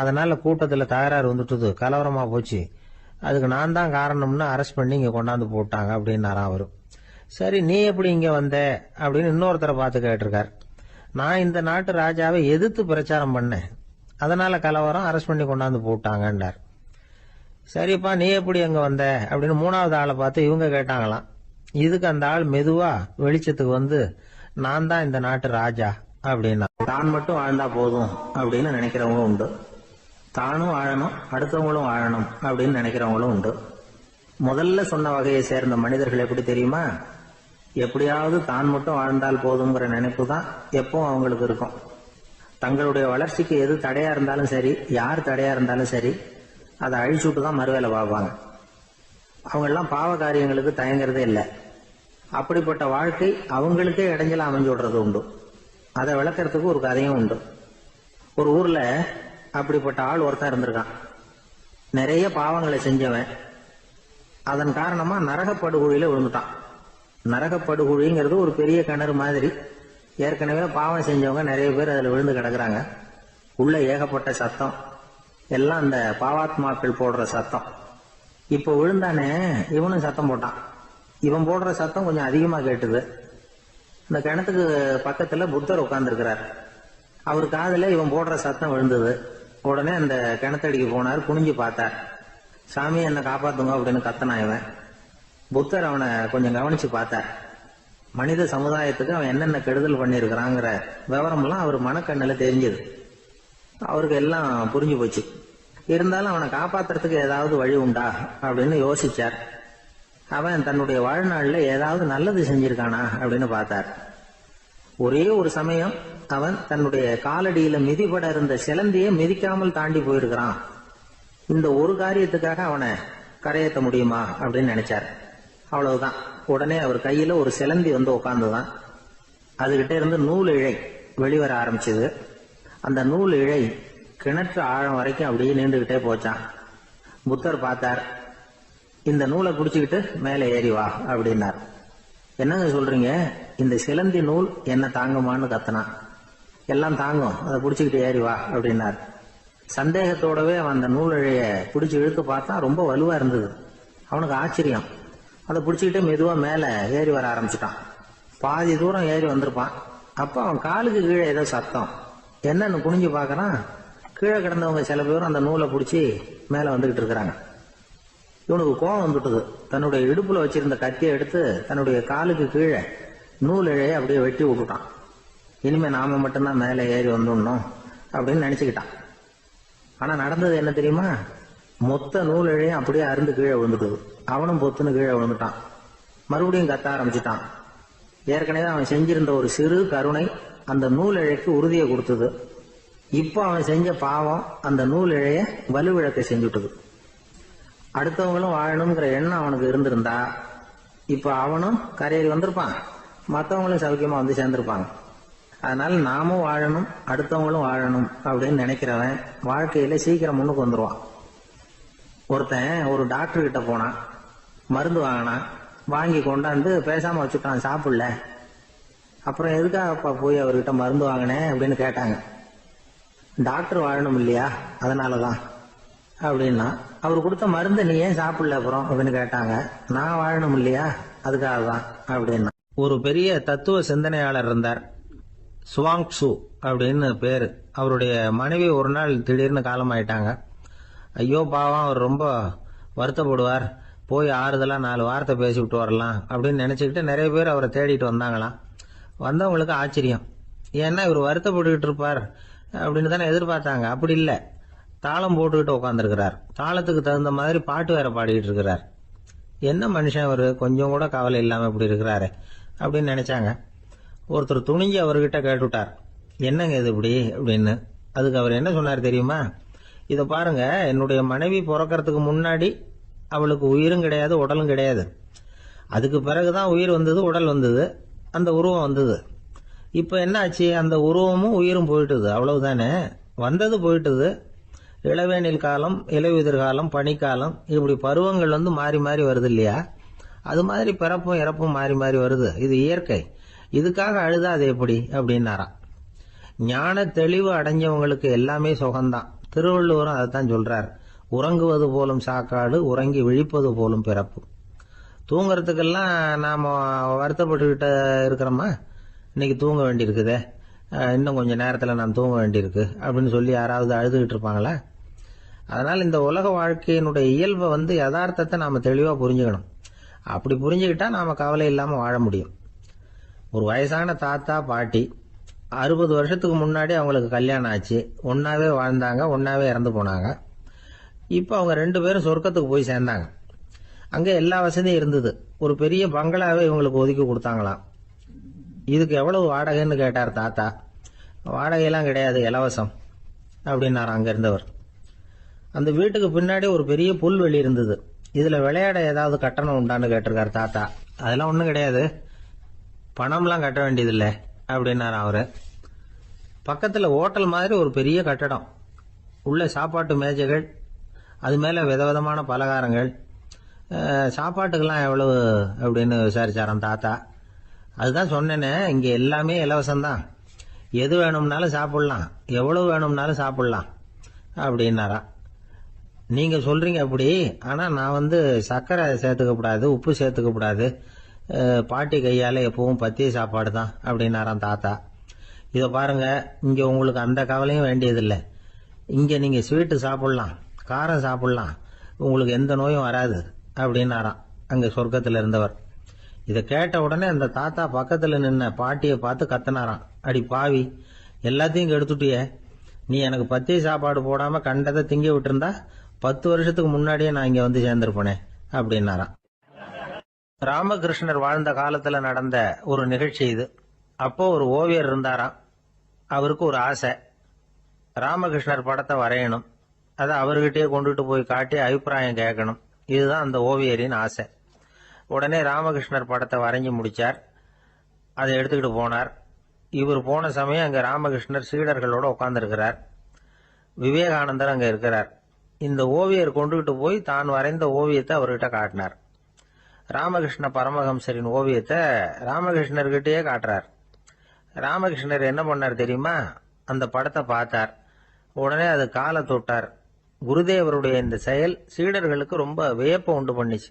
அதனால கூட்டத்துல தகராறு வந்துட்டுது, கலவரமா போச்சு, அதுக்கு நான் தான் காரணம்னு அரெஸ்ட் பண்ணி இங்க கொண்டாந்து போட்டாங்க அப்படின்னாராம் அவரு. சரி, நீ எப்படி இங்க வந்த அப்படின்னு இன்னொருத்தரை பார்த்து கேட்டிருக்கார். நான் இந்த நாட்டு ராஜாவை எதிர்த்து பிரச்சாரம் பண்ணேன், அதனால கலவரம், அரெஸ்ட் பண்ணி கொண்டாந்து போட்டாங்கன்னார். சரிப்பா, நீ எப்படி அங்க வந்த அப்படின்னு 3வது ஆளை பார்த்து இவங்க கேட்டாங்களாம். இதுக்கு அந்த ஆள் மெதுவா வெளிச்சத்துக்கு நான் தான் இந்த நாட்டு ராஜா அப்படின்னா. தான் மட்டும் வாழ்ந்தா போதும் அப்படின்னு நினைக்கிறவங்க உண்டு. தானும் வாழணும், அடுத்தவங்களும் வாழணும் அப்படின்னு நினைக்கிறவங்களும் உண்டு. முதல்ல சொன்ன வகையை சேர்ந்த மனிதர்கள் எப்படி தெரியுமா? எப்படியாவது தான் மட்டும் வாழ்ந்தால் போதுங்கிற நினைப்பு தான் எப்பவும் அவங்களுக்கு இருக்கும். தங்களுடைய வளர்ச்சிக்கு எது தடையா இருந்தாலும் சரி, யார் தடையா இருந்தாலும் சரி, அதை அழிச்சுட்டு தான் மறுவேலை பார்ப்பாங்க. அவங்க எல்லாம் பாவ காரியங்களுக்கு தயங்குறதே இல்லை. அப்படிப்பட்ட வாழ்க்கை அவங்களுக்கே இடைஞ்சல அமைஞ்சு விடுறது உண்டு. அதை விளக்கறதுக்கு ஒரு கதையும் உண்டு. ஒரு ஊர்ல அப்படிப்பட்ட ஆள் ஒருத்தன் இருந்திருக்கான். நிறைய பாவங்களை செஞ்சவன். அதன் காரணமா நரகப்படுகொழியில விழுந்துட்டான். நரகப்படுகொழிங்கிறது ஒரு பெரிய கிணறு மாதிரி. ஏற்கனவே பாவம் செஞ்சவங்க நிறைய பேர் அதுல விழுந்து கிடக்குறாங்க. உள்ள ஏகப்பட்ட சத்தம், எல்லாம் அந்த பாவாத்மாக்கள் போடுற சத்தம். இப்போ விழுந்தானே இவனும் சத்தம் போட்டான். இவன் போடுற சத்தம் கொஞ்சம் அதிகமா கேட்டுது. இந்த கிணத்துக்கு பக்கத்துல புத்தர் உட்கார்ந்துருக்கிறார். அவர் காதுல இவன் போடுற சத்தம் விழுந்தது. உடனே அந்த கிணத்தடிக்கு போனார். குனிஞ்சு பார்த்தார். சாமி, என்னை காப்பாத்துங்க அப்படின்னு கத்தனான் இவன். புத்தர் அவனை கொஞ்சம் கவனிச்சு பார்த்தார். மனித சமுதாயத்துக்கு அவன் என்னென்ன கெடுதல் பண்ணியிருக்கிறாங்கிற விவரம் எல்லாம் அவர் மனக்கண்ணுல தெரிஞ்சது. அவருக்கு எல்லாம் புரிஞ்சு போச்சு. இருந்தாலும் அவனை காப்பாத்துறதுக்கு ஏதாவது வழி உண்டா அப்படின்னு யோசிச்சார். அவன் தன்னுடைய வாழ்நாள்ல ஏதாவது நல்லது செஞ்சிருக்கானா அப்படின்னு பார்த்தார். ஒரே ஒரு சமயம் அவன் தன்னுடைய காலடியில மிதிபட இருந்த சிலந்தியை மிதிக்காமல் தாண்டி போயிருக்கிறான். இந்த ஒரு காரியத்துக்காக அவனை கரையேற்ற முடியுமா அப்படின்னு நினைச்சார். அவ்வளவுதான். உடனே அவர் கையில ஒரு சிலந்தி உட்கார்ந்துதான். அதுகிட்ட இருந்து நூல் இழை வெளிவர ஆரம்பிச்சது. அந்த நூல் இழை கிணற்று ஆழம் வரைக்கும் அப்படியே நீண்டுகிட்டே போச்சான். புத்தர் பார்த்தார். இந்த நூலை குடிச்சுக்கிட்டு மேலே ஏறி வா அப்படின்னார். என்னங்க சொல்றீங்க, இந்த சிலந்தி நூல் என்ன தாங்குமான்னு கத்தனான். எல்லாம் தாங்கும், அதை பிடிச்சுக்கிட்டு ஏறி வா அப்படின்னார். சந்தேகத்தோடவே அவன் அந்த நூல் இழைய பிடிச்சி இழுத்து பார்த்தா ரொம்ப வலுவா இருந்தது. அவனுக்கு ஆச்சரியம். அதை பிடிச்சிக்கிட்டே மெதுவா மேல ஏறி வர ஆரம்பிச்சுட்டான். பாதி தூரம் ஏறி வந்திருப்பான். அப்ப அவன் காலுக்கு கீழே ஏதோ சத்தம். என்னன்னு குனிஞ்சு பாக்குறான். கீழே கிடந்தவங்க சில பேரும் அந்த நூலை பிடிச்சி மேல வந்துகிட்டு இருக்கிறாங்க. இவனுக்கு கோபம் வந்துட்டுது. தன்னுடைய இடுப்புல வச்சிருந்த கத்தியை எடுத்து தன்னுடைய காலுக்கு கீழே நூல் இழைய அப்படியே வெட்டி விட்டுட்டான். இனிமே நாம மட்டும்தான் மேலே ஏறி வந்துடணும் அப்படின்னு நினைச்சுக்கிட்டான். ஆனா நடந்தது என்ன தெரியுமா? மொத்த நூல் இழையும் அப்படியே அருந்து கீழே விழுந்துட்டுது. அவனும் பொத்துன்னு கீழே விழுந்துட்டான். மறுபடியும் கத்த ஆரம்பிச்சுட்டான். ஏற்கனவே அவன் செஞ்சிருந்த ஒரு சிறு கருணை அந்த நூல் இழைக்கு உறுதியை கொடுத்தது. இப்போ அவன் செஞ்ச பாவம் அந்த நூல் இழைய வலுவிழக்க செஞ்சுட்டுது. அடுத்தவங்களும் வாழணுங்கிற எண்ணம் அவனுக்கு இருந்திருந்தா இப்ப அவனும் கரையேறி வந்திருப்பான், மற்றவங்களும் சௌக்கியமா வந்து சேர்ந்திருப்பாங்க. அதனால நாமும் வாழணும், அடுத்தவங்களும் வாழணும் அப்படின்னு நினைக்கிறவன் வாழ்க்கையில சீக்கிரம் முன்னுக்கு வந்துருவான். ஒருத்தன் ஒரு டாக்டர் கிட்ட போனான், மருந்து வாங்கினான், வாங்கி கொண்டாந்து பேசாம வச்சுட்டான், சாப்பிடல. அப்புறம் எதுக்காகப்பா போய் அவர்கிட்ட மருந்து வாங்கினேன் அப்படின்னு கேட்டாங்க. டாக்டர் வாழணும் இல்லையா, அதனாலதான் அப்படின்னா. அவர் கொடுத்த மருந்து நீ ஏன் சாப்பிடல அப்புறம் அப்படின்னு கேட்டாங்க. நான் வாழணும் இல்லையா, அதுக்காக தான் அப்படின்னா. ஒரு பெரிய தத்துவ சிந்தனையாளர் இருந்தார், சுவாங்சு அப்படின்னு பேரு. அவருடைய மனைவி ஒரு நாள் திடீர்னு காலமாயிட்டாங்க. ஐயோ பாவம், அவர் ரொம்ப வருத்தப்படுவார், போய் ஆறுதலா 4 வார்த்தை பேசிவிட்டு வரலாம் அப்படின்னு நினைச்சுக்கிட்டு நிறைய பேர் அவரை தேடிட்டு வந்தாங்களாம். வந்தவங்களுக்கு ஆச்சரியம், ஏன்னா இவர் வருத்தப்பட்டுக்கிட்டு இருப்பார் அப்படின்னு தானே எதிர்பார்த்தாங்க. அப்படி இல்லை, தாளம் போட்டுக்கிட்டு உட்காந்துருக்கிறார், தாளத்துக்கு தகுந்த மாதிரி பாட்டு வேற பாடிக்கிட்டு இருக்கிறார். என்ன மனுஷன் அவரு, கொஞ்சம் கூட கவலை இல்லாம இப்படி இருக்கிறாரு அப்படின்னு நினைச்சாங்க. ஒருத்தர் துணிஞ்சு அவர்கிட்ட கேட்டுட்டார், என்னங்க இது இப்படி அப்படின்னு. அதுக்கு அவர் என்ன சொன்னார் தெரியுமா? இதை பாருங்க, என்னுடைய மனைவி பிறக்கிறதுக்கு முன்னாடி அவளுக்கு உயிரும் கிடையாது, உடலும் கிடையாது. அதுக்கு பிறகுதான் உயிர் வந்தது, உடல் வந்தது, அந்த உருவம் வந்தது. இப்ப என்ன ஆச்சு, அந்த உருவமும் உயிரும் போயிட்டுது, அவ்வளவுதானே. வந்தது போயிட்டுது. இளவேனில் காலம், இலையுதிர் காலம், பனிக்காலம், இப்படி பருவங்கள் வந்து மாறி மாறி வருது இல்லையா? அது மாதிரி பிறப்பும் இறப்பும் மாறி மாறி வருது, இது இயற்கை. இதுக்காக அழுதா அது எப்படி அப்படின்னாராம். ஞான தெளிவு அடைஞ்சவங்களுக்கு எல்லாமே சுகம்தான். திருவள்ளுவரும் அதைத்தான் சொல்றார், உறங்குவது போலும் சாக்காடு, உறங்கி விழிப்பது போலும் பிறப்பு. தூங்கறதுக்கெல்லாம் நாம வருத்தப்பட்டுக்கிட்ட இருக்கிறோமா? இன்னைக்கு தூங்க வேண்டியிருக்குதே, இன்னும் கொஞ்சம் நேரத்தில் நான் தூங்க வேண்டியிருக்கு அப்படின்னு சொல்லி யாராவது அழுதுகிட்டு இருப்பாங்களா? அதனால் இந்த உலக வாழ்க்கையினுடைய இயல்பை வந்து யதார்த்தத்தை நாம் தெளிவாக புரிஞ்சுக்கணும். அப்படி புரிஞ்சுக்கிட்டா நாம் கவலை இல்லாமல் வாழ முடியும். ஒரு வயசான தாத்தா பாட்டி 60 வருஷத்துக்கு முன்னாடி அவங்களுக்கு கல்யாணம் ஆச்சு, ஒன்னாவே வாழ்ந்தாங்க, ஒன்னாவே இறந்து போனாங்க. இப்போ அவங்க 2 பேரும் சொர்க்கத்துக்கு போய் சேர்ந்தாங்க. அங்கே எல்லா வசதியும் இருந்தது. ஒரு பெரிய பங்களாவே இவங்களுக்கு ஒதுக்கி கொடுத்தாங்களாம். இதுக்கு எவ்வளவு வாடகைன்னு கேட்டார் தாத்தா. வாடகையெல்லாம் கிடையாது, இலவசம் அப்படின்னார் அங்க இருந்தவர். அந்த வீட்டுக்கு பின்னாடி ஒரு பெரிய புல்வெளி இருந்தது. இதுல விளையாட ஏதாவது கட்டணம் உண்டான்னு கேட்டிருக்காரு தாத்தா. அதெல்லாம் ஒண்ணும் கிடையாது, பணம்லாம் கட்ட வேண்டியதில்லை அப்படின்னாரு அவரு. பக்கத்துல ஹோட்டல் மாதிரி ஒரு பெரிய கட்டடம், உள்ள சாப்பாட்டு மேஜைகள், அது மேல விதவிதமான பலகாரங்கள். சாப்பாட்டுக்கெல்லாம் எவ்வளவு அப்படின்னு விசாரிச்சாராம் தாத்தா. அதுதான் சொன்னேனே, இங்க எல்லாமே இலவசம்தான், எது வேணும்னாலும் சாப்பிடலாம், எவ்வளவு வேணும்னாலும் சாப்பிடலாம் அப்படின்னாரா. நீங்க சொல்றீங்க அப்படி, ஆனா நான் வந்து சர்க்கரை சேர்த்துக்க கூடாது, உப்பு சேர்த்துக்க கூடாது, பாட்டி கையால எப்பவும் பத்திய சாப்பாடு தான் அப்படின்னாராம் தாத்தா. இதை பாருங்க, இங்க உங்களுக்கு அந்த கவலையும் வேண்டியதில்லை. இங்க நீங்க ஸ்வீட்டு சாப்பிடலாம், காரம் சாப்பிடலாம், உங்களுக்கு எந்த நோயும் வராது அப்படின்னாராம் அங்க சொர்க்கத்துல இருந்தவர். இதை கேட்ட உடனே அந்த தாத்தா பக்கத்துல நின்ன பாட்டியை பார்த்து கத்தினாராம், அடி பாவி, எல்லாத்தையும் கெடுத்துட்டிய, நீ எனக்கு பத்திய சாப்பாடு போடாம கண்டதை திங்க விட்டுருந்தா 10 வருஷத்துக்கு முன்னாடியே நான் இங்க வந்து சேர்ந்திருப்பேனே அப்படின்னாராம். ராமகிருஷ்ணர் வாழ்ந்த காலத்துல நடந்த ஒரு நிகழ்ச்சி இது. அப்போ ஒரு ஓவியர் இருந்தாராம். அவருக்கு ஒரு ஆசை, ராமகிருஷ்ணர் படத்தை வரையணும், அதை அவர்கிட்டயே கொண்டுட்டு போய் காட்டி அபிப்பிராயம் கேட்கணும். இதுதான் அந்த ஓவியரின் ஆசை. உடனே ராமகிருஷ்ணர் படத்தை வரைஞ்சி முடிச்சார், அதை எடுத்துக்கிட்டு போனார். இவர் போன சமயம் அங்க ராமகிருஷ்ணர் சீடர்களோட உட்கார்ந்துருக்கிறார். விவேகானந்தர் அங்க இருக்கிறார். இந்த ஓவியர் கொண்டுகிட்டு போய் தான் வரைந்த ஓவியத்தை அவர்கிட்ட காட்டினார். ராமகிருஷ்ண பரமஹம்சரின் ஓவியத்தை ராமகிருஷ்ணர்கிட்டயே காட்டுறார். ராமகிருஷ்ணர் என்ன பண்ணார் தெரியுமா? அந்த படத்தை பார்த்தார். உடனே அது காலை தொட்டார். குருதேவருடைய இந்த செயல் சீடர்களுக்கு ரொம்ப வியப்பை உண்டு பண்ணிச்சு.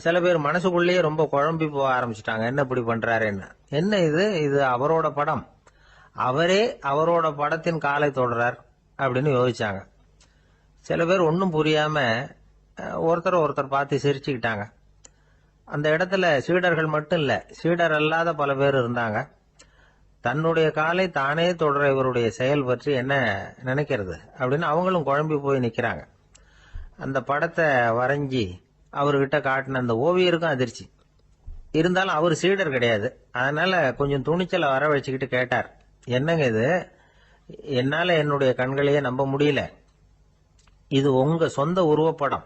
சில பேர் மனசுக்குள்ளேயே ரொம்ப குழம்பி போக ஆரம்பிச்சுட்டாங்க, என்ன இப்படி பண்றாருன்னு. என்ன இது அவரோட படம், அவரே அவரோட படத்தின் காலை தொடுறார் அப்படின்னு யோசிச்சாங்க. சில பேர் ஒன்றும் புரியாம ஒருத்தர் பார்த்து சிரிச்சுக்கிட்டாங்க. அந்த இடத்துல சீடர்கள் மட்டும் இல்ல, சீடர் அல்லாத பல பேர் இருந்தாங்க. தன்னுடைய காலை தானே தொடர இவருடைய செயல் பற்றி என்ன நினைக்கிறது அப்படின்னு அவங்களும் குழம்பி போய் நிக்கிறாங்க. அந்த படத்தை வரைஞ்சி அவர்கிட்ட காட்டின அந்த ஓவியருக்கும் அதிர்ச்சி. இருந்தாலும் அவர் சீடர் கிடையாது, அதனால கொஞ்சம் துணிச்சலை வர வச்சுக்கிட்டு கேட்டார், என்னங்க இது, என்னால என்னுடைய கண்களையே நம்ப முடியல, இது உங்க சொந்த உருவப்படம்,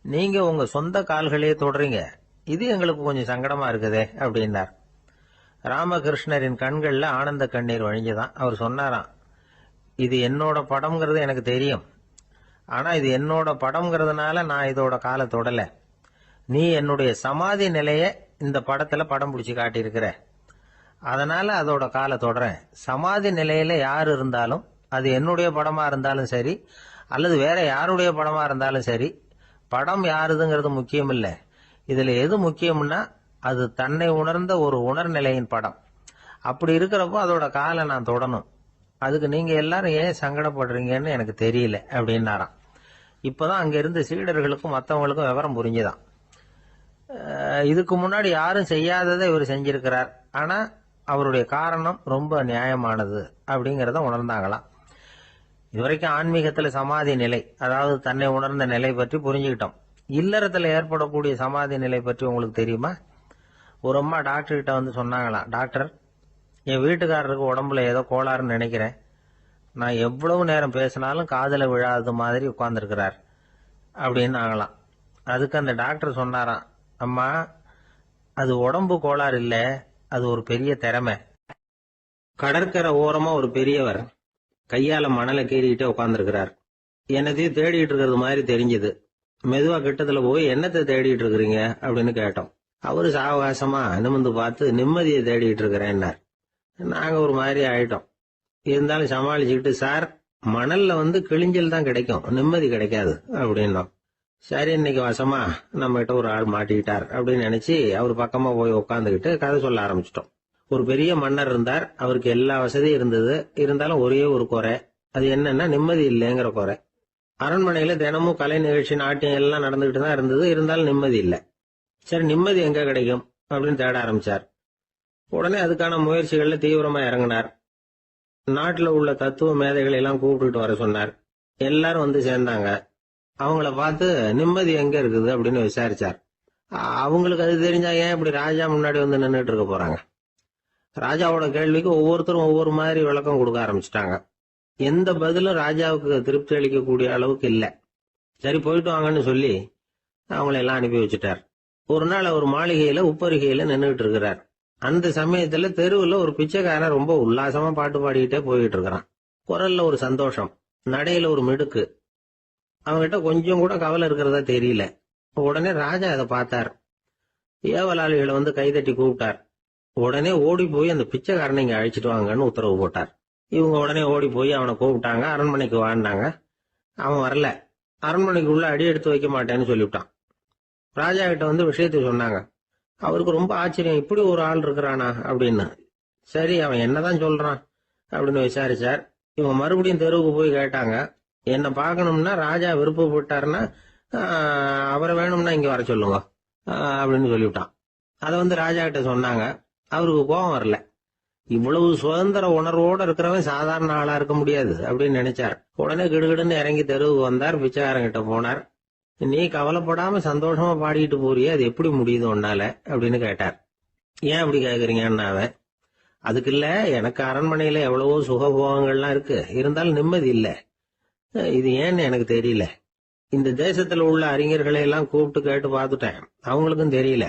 நீங்க உங்க சொந்த கால்களையே தொடுறீங்க, இது எங்களுக்கு கொஞ்சம் சங்கடமா இருக்குதே அப்படின்னார். ராமகிருஷ்ணரின் கண்கள்ல ஆனந்த கண்ணீர் வழிஞ்சுதான். அவர் சொன்னாராம், இது என்னோட படம்ங்கிறது எனக்கு தெரியும், ஆனா இது என்னோட படம்ங்கிறதுனால நான் இதோட காலை தொடல. நீ என்னுடைய சமாதி நிலைய இந்த படத்துல படம் பிடிச்சு காட்டியிருக்கிற, அதனால அதோட காலை தொடறேன். சமாதி நிலையில யார் இருந்தாலும், அது என்னுடைய படமா இருந்தாலும் சரி அல்லது வேற யாருடைய படமா இருந்தாலும் சரி, படம் யாருதுங்கிறது முக்கியம் இல்லை. இதுல எது முக்கியம்னா அது தன்னை உணர்ந்த ஒரு உணர்நிலையின் படம். அப்படி இருக்கிறப்போ அதோட காலை நான் தொடணும். அதுக்கு நீங்க எல்லாரும் ஏன் சங்கடப்படுறீங்கன்னு எனக்கு தெரியல அப்படின்னாராம். இப்பதான் அங்க இருந்த சீடர்களுக்கும் மற்றவங்களுக்கும் விவரம் புரிஞ்சுதான். இதுக்கு முன்னாடி யாரும் செய்யாததை இவர் செஞ்சிருக்கிறார், ஆனா அவருடைய காரணம் ரொம்ப நியாயமானது அப்படிங்கறத உணர்ந்தாங்களாம். இதுவரைக்கும் ஆன்மீகத்துல சமாதி நிலை, அதாவது தன்னை உணர்ந்த நிலை பற்றி புரிஞ்சுக்கிட்டோம். இல்லறத்துல ஏற்படக்கூடிய சமாதி நிலை பற்றி உங்களுக்கு தெரியுமா? ஒரு அம்மா டாக்டர் கிட்ட வந்து சொன்னாங்களாம், டாக்டர், என் வீட்டுக்காரருக்கு உடம்புல ஏதோ கோளாறுன்னு நினைக்கிறேன். நான் எவ்வளவு நேரம் பேசினாலும் காதுல விழாத மாதிரி உட்கார்ந்துருக்கிறார் அப்படின்னு ஆகலாம். அதுக்கு அந்த டாக்டர் சொன்னாராம், அம்மா, அது உடம்பு கோளாறு இல்ல, அது ஒரு பெரிய திறமை. கடற்கரை ஓரமா ஒரு பெரியவர் கையால மணலை கீறிக்கிட்டே உட்கார்ந்துருக்கிறார். என்னத்தையும் தேடிட்டு இருக்கிறது மாதிரி தெரிஞ்சது. மெதுவா கிட்டத்துல போய் என்னத்தை தேடிட்டு இருக்கிறீங்க அப்படின்னு கேட்டோம். அவரு சாவகாசமா நிமிர்ந்து பார்த்து நிம்மதியை தேடிட்டு இருக்கிறேன்னார். நாங்க ஒரு மாதிரி ஆயிட்டோம். இருந்தாலும் சமாளிச்சுக்கிட்டு, சார், மணல்ல வந்து கிழிஞ்சல் தான் கிடைக்கும், நிம்மதி கிடைக்காது அப்படின்னோம். சரி, இன்னைக்கு வசமா நம்ம கிட்ட ஒரு ஆள் மாட்டிக்கிட்டார் அப்படின்னு நினைச்சு அவர் பக்கமா போய் உட்காந்துக்கிட்டு கதை சொல்ல ஆரம்பிச்சிட்டோம். ஒரு பெரிய மன்னர் இருந்தார். அவருக்கு எல்லா வசதியும் இருந்தது. இருந்தாலும் ஒரே ஒரு குறை. அது என்னன்னா நிம்மதி இல்லைங்கிற குறை. அரண்மனையில தினமும் கலை நிகழ்ச்சி, நாட்டியம் எல்லாம் நடந்துகிட்டு தான் இருந்தது. இருந்தாலும் நிம்மதி இல்லை. சரி, நிம்மதி எங்க கிடைக்கும் அப்படின்னு தேட ஆரம்பிச்சார். உடனே அதுக்கான முயற்சிகள்ல தீவிரமா இறங்கினார். நாட்டுல உள்ள தத்துவ மேதைகளை எல்லாம் கூப்பிட்டுட்டு வர சொன்னார். எல்லாரும் வந்து சேர்ந்தாங்க. அவங்கள பார்த்து நிம்மதி எங்க இருக்குது அப்படின்னு விசாரிச்சார். அவங்களுக்கு அது தெரிஞ்சா ஏன் இப்படி ராஜா முன்னாடி வந்து நின்றுட்டு இருக்க போறாங்க? ராஜாவோட கேள்விக்கு ஒவ்வொருத்தரும் ஒவ்வொரு மாதிரி விளக்கம் கொடுக்க ஆரம்பிச்சிட்டாங்க. எந்த பதிலும் ராஜாவுக்கு திருப்தி அளிக்கக்கூடிய அளவுக்கு இல்ல. சரி, போயிட்டு வாங்கன்னு சொல்லி அவங்களை எல்லாம் அனுப்பி வச்சுட்டார். ஒரு நாள் அவர் மாளிகையில உப்பரிகையில நின்றுட்டு இருக்கிறார். அந்த சமயத்துல தெருவுல ஒரு பிச்சைக்காரன் ரொம்ப உல்லாசமா பாட்டு பாடிக்கிட்டே போயிட்டு இருக்கிறான். குரல்ல ஒரு சந்தோஷம், நடையில ஒரு மிடுக்கு. அவன்கிட்ட கொஞ்சம் கூட கவலை இருக்கிறதா தெரியல. உடனே ராஜா அதை பார்த்தார். ஏவலாளிகளை வந்து கைதட்டி கூப்பிட்டார். உடனே ஓடி போய் அந்த பிச்சைக்காரனை இங்க அழைச்சிட்டு வாங்கன்னு உத்தரவு போட்டார். இவங்க உடனே ஓடி போய் அவனை கூப்பிட்டாங்க. அரண்மனைக்கு வாழ்ந்தாங்க. அவன் வரல. அரண்மனைக்கு உள்ள அடி எடுத்து வைக்க மாட்டேன்னு சொல்லிவிட்டான். ராஜா கிட்ட வந்து விஷயத்தை சொன்னாங்க. அவருக்கு ரொம்ப ஆச்சரியம், இப்படி ஒரு ஆள் இருக்கிறானா அப்படின்னு. சரி, அவன் என்னதான் சொல்றான் அப்படின்னு விசாரிச்சார். இவங்க மறுபடியும் தெருவுக்கு போய் கேட்டாங்க. என்ன பார்க்கணும்னா ராஜா விருப்பப்பட்டாருன்னா அவரை வேணும்னா இங்க வர சொல்லுங்க அப்படின்னு சொல்லிவிட்டான். அதை வந்து ராஜா கிட்ட சொன்னாங்க. அவருக்கு கோபம் வரல. இவ்வளவு சுதந்திர உணர்வோட இருக்கிறவன் சாதாரண ஆளா இருக்க முடியாது அப்படின்னு நினைச்சார். உடனே கிடுகிடுன்னு இறங்கி தெருவுக்கு வந்தார். பிச்சைக்காரங்கிட்ட போனார். நீ கவலைப்படாம சந்தோஷமா பாடிட்டு போறியே, அது எப்படி முடியுது உன்னால அப்படின்னு கேட்டார். ஏன் அப்படி கேக்குறீங்கன்னு அவன், அதுக்கு இல்ல, எனக்கு அரண்மனையில எவ்வளவோ சுகபோகங்கள்லாம் இருக்கு, இருந்தாலும் நிம்மதி இல்ல. இது ஏன்னு எனக்கு தெரியல. இந்த தேசத்துல உள்ள அறிஞர்களை எல்லாம் கூப்பிட்டு கேட்டு பார்த்துட்டேன், அவங்களுக்கும் தெரியல.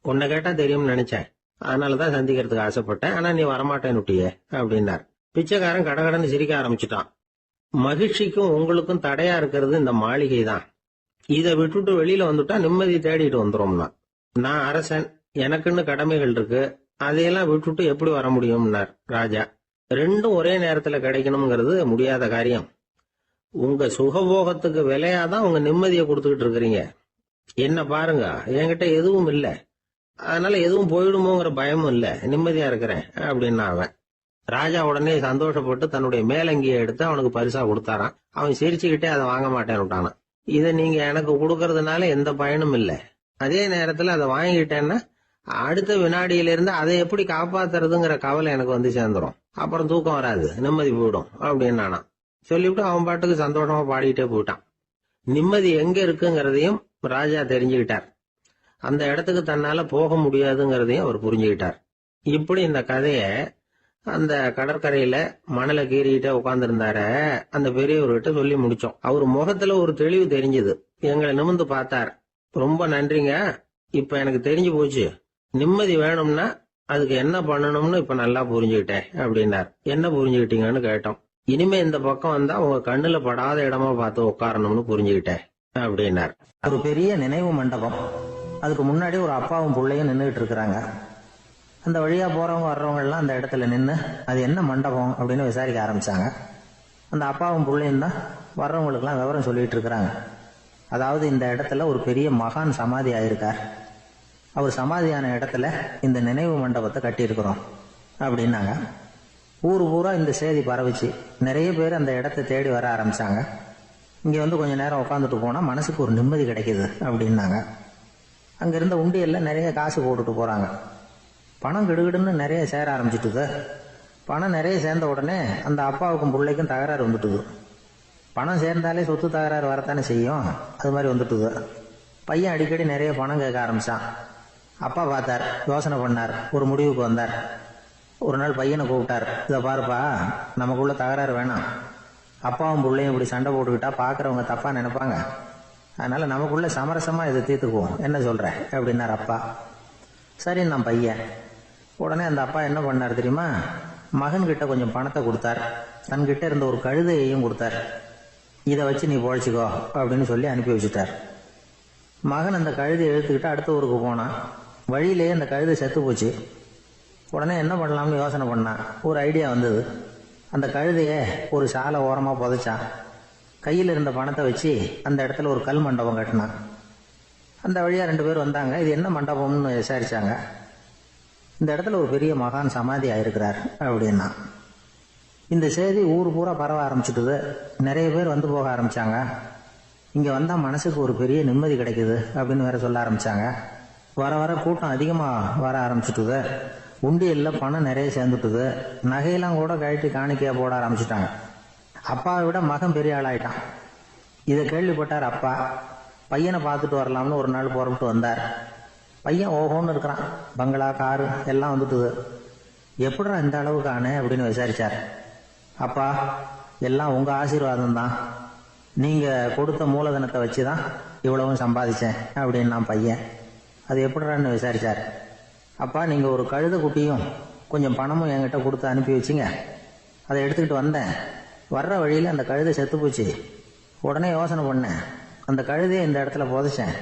உன்னை கேட்டா தெரியும்னு நினைச்சேன், அதனாலதான் சந்திக்கிறதுக்கு ஆசைப்பட்டேன், ஆனா நீ வரமாட்டேன்னு விட்டியே அப்படின்னார். பிச்சைக்காரன் கடகடன்னு சிரிக்க ஆரம்பிச்சுட்டான். மகிழ்ச்சிக்கும் உங்களுக்கும் தடையா இருக்கிறது இந்த மாளிகை தான். இதை விட்டுட்டு வெளியில வந்துட்டா நிம்மதி தேடிட்டு வந்துரும்னா. நான் அரசன், எனக்குன்னு கடமைகள் இருக்கு, அதையெல்லாம் விட்டுட்டு எப்படி வர முடியும்னார் ராஜா. ரெண்டும் ஒரே நேரத்துல கிடைக்கணுங்கிறது முடியாத காரியம். உங்க சுகபோகத்துக்கு விலையாதான் உங்க நிம்மதியை கொடுத்துக்கிட்டு இருக்கிறீங்க. என்ன பாருங்க, என்கிட்ட எதுவும் இல்ல, அதனால எதுவும் போயிடுமோங்கிற பயமும் இல்ல, நிம்மதியா இருக்கிறேன் அப்படின்னா அவன். ராஜா உடனே சந்தோஷப்பட்டு தன்னுடைய மேலங்கியை எடுத்து அவனுக்கு பரிசா கொடுத்தாரான். அவன் சிரிச்சுக்கிட்டே அதை வாங்க மாட்டேன்னு விட்டானா. இதை நீங்க எனக்கு கொடுக்கறதுனால எந்த பயனும் இல்ல, அதே நேரத்துல அதை வாங்கிட்டேன்னா அடுத்த வினாடியிலிருந்து அதை எப்படி காப்பாத்துறதுங்கிற கவலை எனக்கு வந்து சேர்ந்துரும், அப்புறம் தூக்கம் வராது, நிம்மதி போயிடும் அப்படின்னானா. சொல்லிவிட்டு அவன் பாட்டுக்கு சந்தோஷமா பாடிக்கிட்டே போயிட்டான். நிம்மதி எங்க இருக்குங்கிறதையும் ராஜா தெரிஞ்சுக்கிட்டார். அந்த இடத்துக்கு தன்னால போக முடியாதுங்கிறதையும் அவர் புரிஞ்சுக்கிட்டார். இப்படி இந்த கதைய அந்த கடற்கரையில மணலை கீறிக்கிட்டே உட்கார்ந்துருந்தார அந்த பெரியவர்கிட்ட சொல்லி முடிச்சோம். அவர் முகத்துல ஒரு தெளிவு தெரிஞ்சது. எங்களை நிமிர்ந்து பார்த்தார். ரொம்ப நன்றிங்க, இப்ப எனக்கு தெரிஞ்சு போச்சு. நிம்மதி வேணும்னா அதுக்கு என்ன பண்ணணும்னு இப்ப நல்லா புரிஞ்சுக்கிட்டேன் அப்படின்னார். என்ன புரிஞ்சுக்கிட்டீங்கன்னு கேட்டோம். இனிமே இந்த பக்கம் வந்தா உங்க கண்ணுல படாத இடமா பார்த்து உட்காரணும்னு புரிஞ்சுக்கிட்டேன் அப்படின்னார். ஒரு பெரிய நினைவு மண்டபம். அதுக்கு முன்னாடி ஒரு அப்பாவும் பிள்ளையும் நின்றுகிட்டு இருக்கிறாங்க. அந்த வழியா போறவங்க வர்றவங்க எல்லாம் அந்த இடத்துல நின்று அது என்ன மண்டபம் அப்படின்னு விசாரிக்க ஆரம்பிச்சாங்க. அந்த அப்பாவும் பிள்ளையும் தான் வர்றவங்களுக்கெல்லாம் விவரம் சொல்லிட்டு இருக்கிறாங்க. அதாவது இந்த இடத்துல ஒரு பெரிய மகான் சமாதி ஆயிருக்கார். அவர் சமாதியான இடத்துல இந்த நினைவு மண்டபத்தை கட்டியிருக்கிறோம் அப்படின்னாங்க. ஊர் பூரா இந்த செய்தி பரவிச்சு. நிறைய பேர் அந்த இடத்தை தேடி வர ஆரம்பிச்சாங்க. இங்க வந்து கொஞ்ச நேரம் உட்காந்துட்டு போனா மனசுக்கு ஒரு நிம்மதி கிடைக்குது அப்படின்னாங்க. அங்க இருந்த உண்டியல்ல நிறைய காசு போட்டுட்டு போறாங்க. பணம் கிடுகிடுன்னு நிறைய சேர ஆரம்பிச்சுட்டுது. பணம் நிறைய சேர்ந்த உடனே அந்த அப்பாவுக்கும் பிள்ளைக்கும் தகராறு வந்துட்டுது. பணம் சேர்ந்தாலே சொத்து தகராறு வரத்தானே செய்யும். அது மாதிரி வந்துட்டுது. பையன் அடிக்கடி நிறைய பணம் கேட்க ஆரம்பிச்சான். அப்பா பார்த்தார், யோசனை பண்ணார், ஒரு முடிவுக்கு வந்தார். ஒரு நாள் பையனை கூப்பிட்டார். இதை பாருப்பா, நமக்குள்ள தகராறு வேணாம். அப்பாவும் பிள்ளையும் இப்படி சண்டை போட்டுக்கிட்டா பாக்குறவங்க தப்பா நினைப்பாங்க. அதனால நமக்குள்ள சமரசமா இதை தீர்த்துக்குவோம், என்ன சொல்ற அப்படின்னார் அப்பா. சரி நான் பையன். உடனே அந்த அப்பா என்ன பண்ணார் தெரியுமா? மகன் கிட்ட கொஞ்சம் பணத்தை கொடுத்தார். தன்கிட்ட இருந்த ஒரு கழுதையையும் கொடுத்தார். இதை வச்சு நீ பொழைச்சிக்கோ அப்படின்னு சொல்லி அனுப்பி வச்சுட்டார். மகன் அந்த கழுதை எழுத்துக்கிட்டு அடுத்த ஊருக்கு போனான். வழியிலேயே அந்த கழுதை செத்து போச்சு. உடனே என்ன பண்ணலாம்னு யோசனை பண்ணான். ஒரு ஐடியா வந்தது. அந்த கழுதைய ஒரு சாலை ஓரமா புதைச்சான். கையில் இருந்த பணத்தை வச்சு அந்த இடத்துல ஒரு கல் மண்டபம் கட்டினான். அந்த வழியா 2 பேர் வந்தாங்க. இது என்ன மண்டபம்னு விசாரிச்சாங்க. இந்த இடத்துல ஒரு பெரிய மகான் சமாதி ஆயிருக்கிறார் அப்படின்னா. இந்த செய்தி ஊர் பூரா பரவ ஆரம்பிச்சுட்டுது. நிறைய பேர் வந்து போக ஆரம்பிச்சாங்க. இங்க வந்தா மனசுக்கு ஒரு பெரிய நிம்மதி கிடைக்குது அப்படின்னு வேற சொல்ல ஆரம்பிச்சாங்க. வர வர கூட்டம் அதிகமா வர ஆரம்பிச்சுட்டுது. உண்டியல்ல பணம் நிறைய சேர்ந்துட்டுது. நகையெல்லாம் கூட கழட்டி காணிக்கையா போட ஆரம்பிச்சுட்டாங்க. அப்பாவை விட மகன் பெரிய ஆளாயிட்டான். இதை கேள்விப்பட்டார் அப்பா. பையனை பார்த்துட்டு வரலாம்னு ஒரு நாள் புறப்பட்டு வந்தார். பையன் ஓஹோன்னு இருக்கிறான். பங்களா, காரு எல்லாம் வந்துட்டுது. எப்படிடா இந்த அளவுக்கு ஆனே அப்படின்னு விசாரிச்சார். அப்பா, எல்லாம் உங்க ஆசீர்வாதம் தான். நீங்க கொடுத்த மூலதனத்தை வச்சுதான் இவ்வளவும் சம்பாதிச்சேன் அப்படின்னு நான் பையன். அது எப்படிடான்னு விசாரிச்சார். அப்பா, நீங்க ஒரு கழுதை குட்டியும் கொஞ்சம் பணமும் என்கிட்ட கொடுத்து அனுப்பி வச்சிங்க. அதை எடுத்துக்கிட்டு வந்தேன். வர்ற வழியில அந்த கழுதை செத்து போச்சு. உடனே யோசனை பண்ணேன். அந்த கழுதையை இந்த இடத்துல புதைச்சேன்.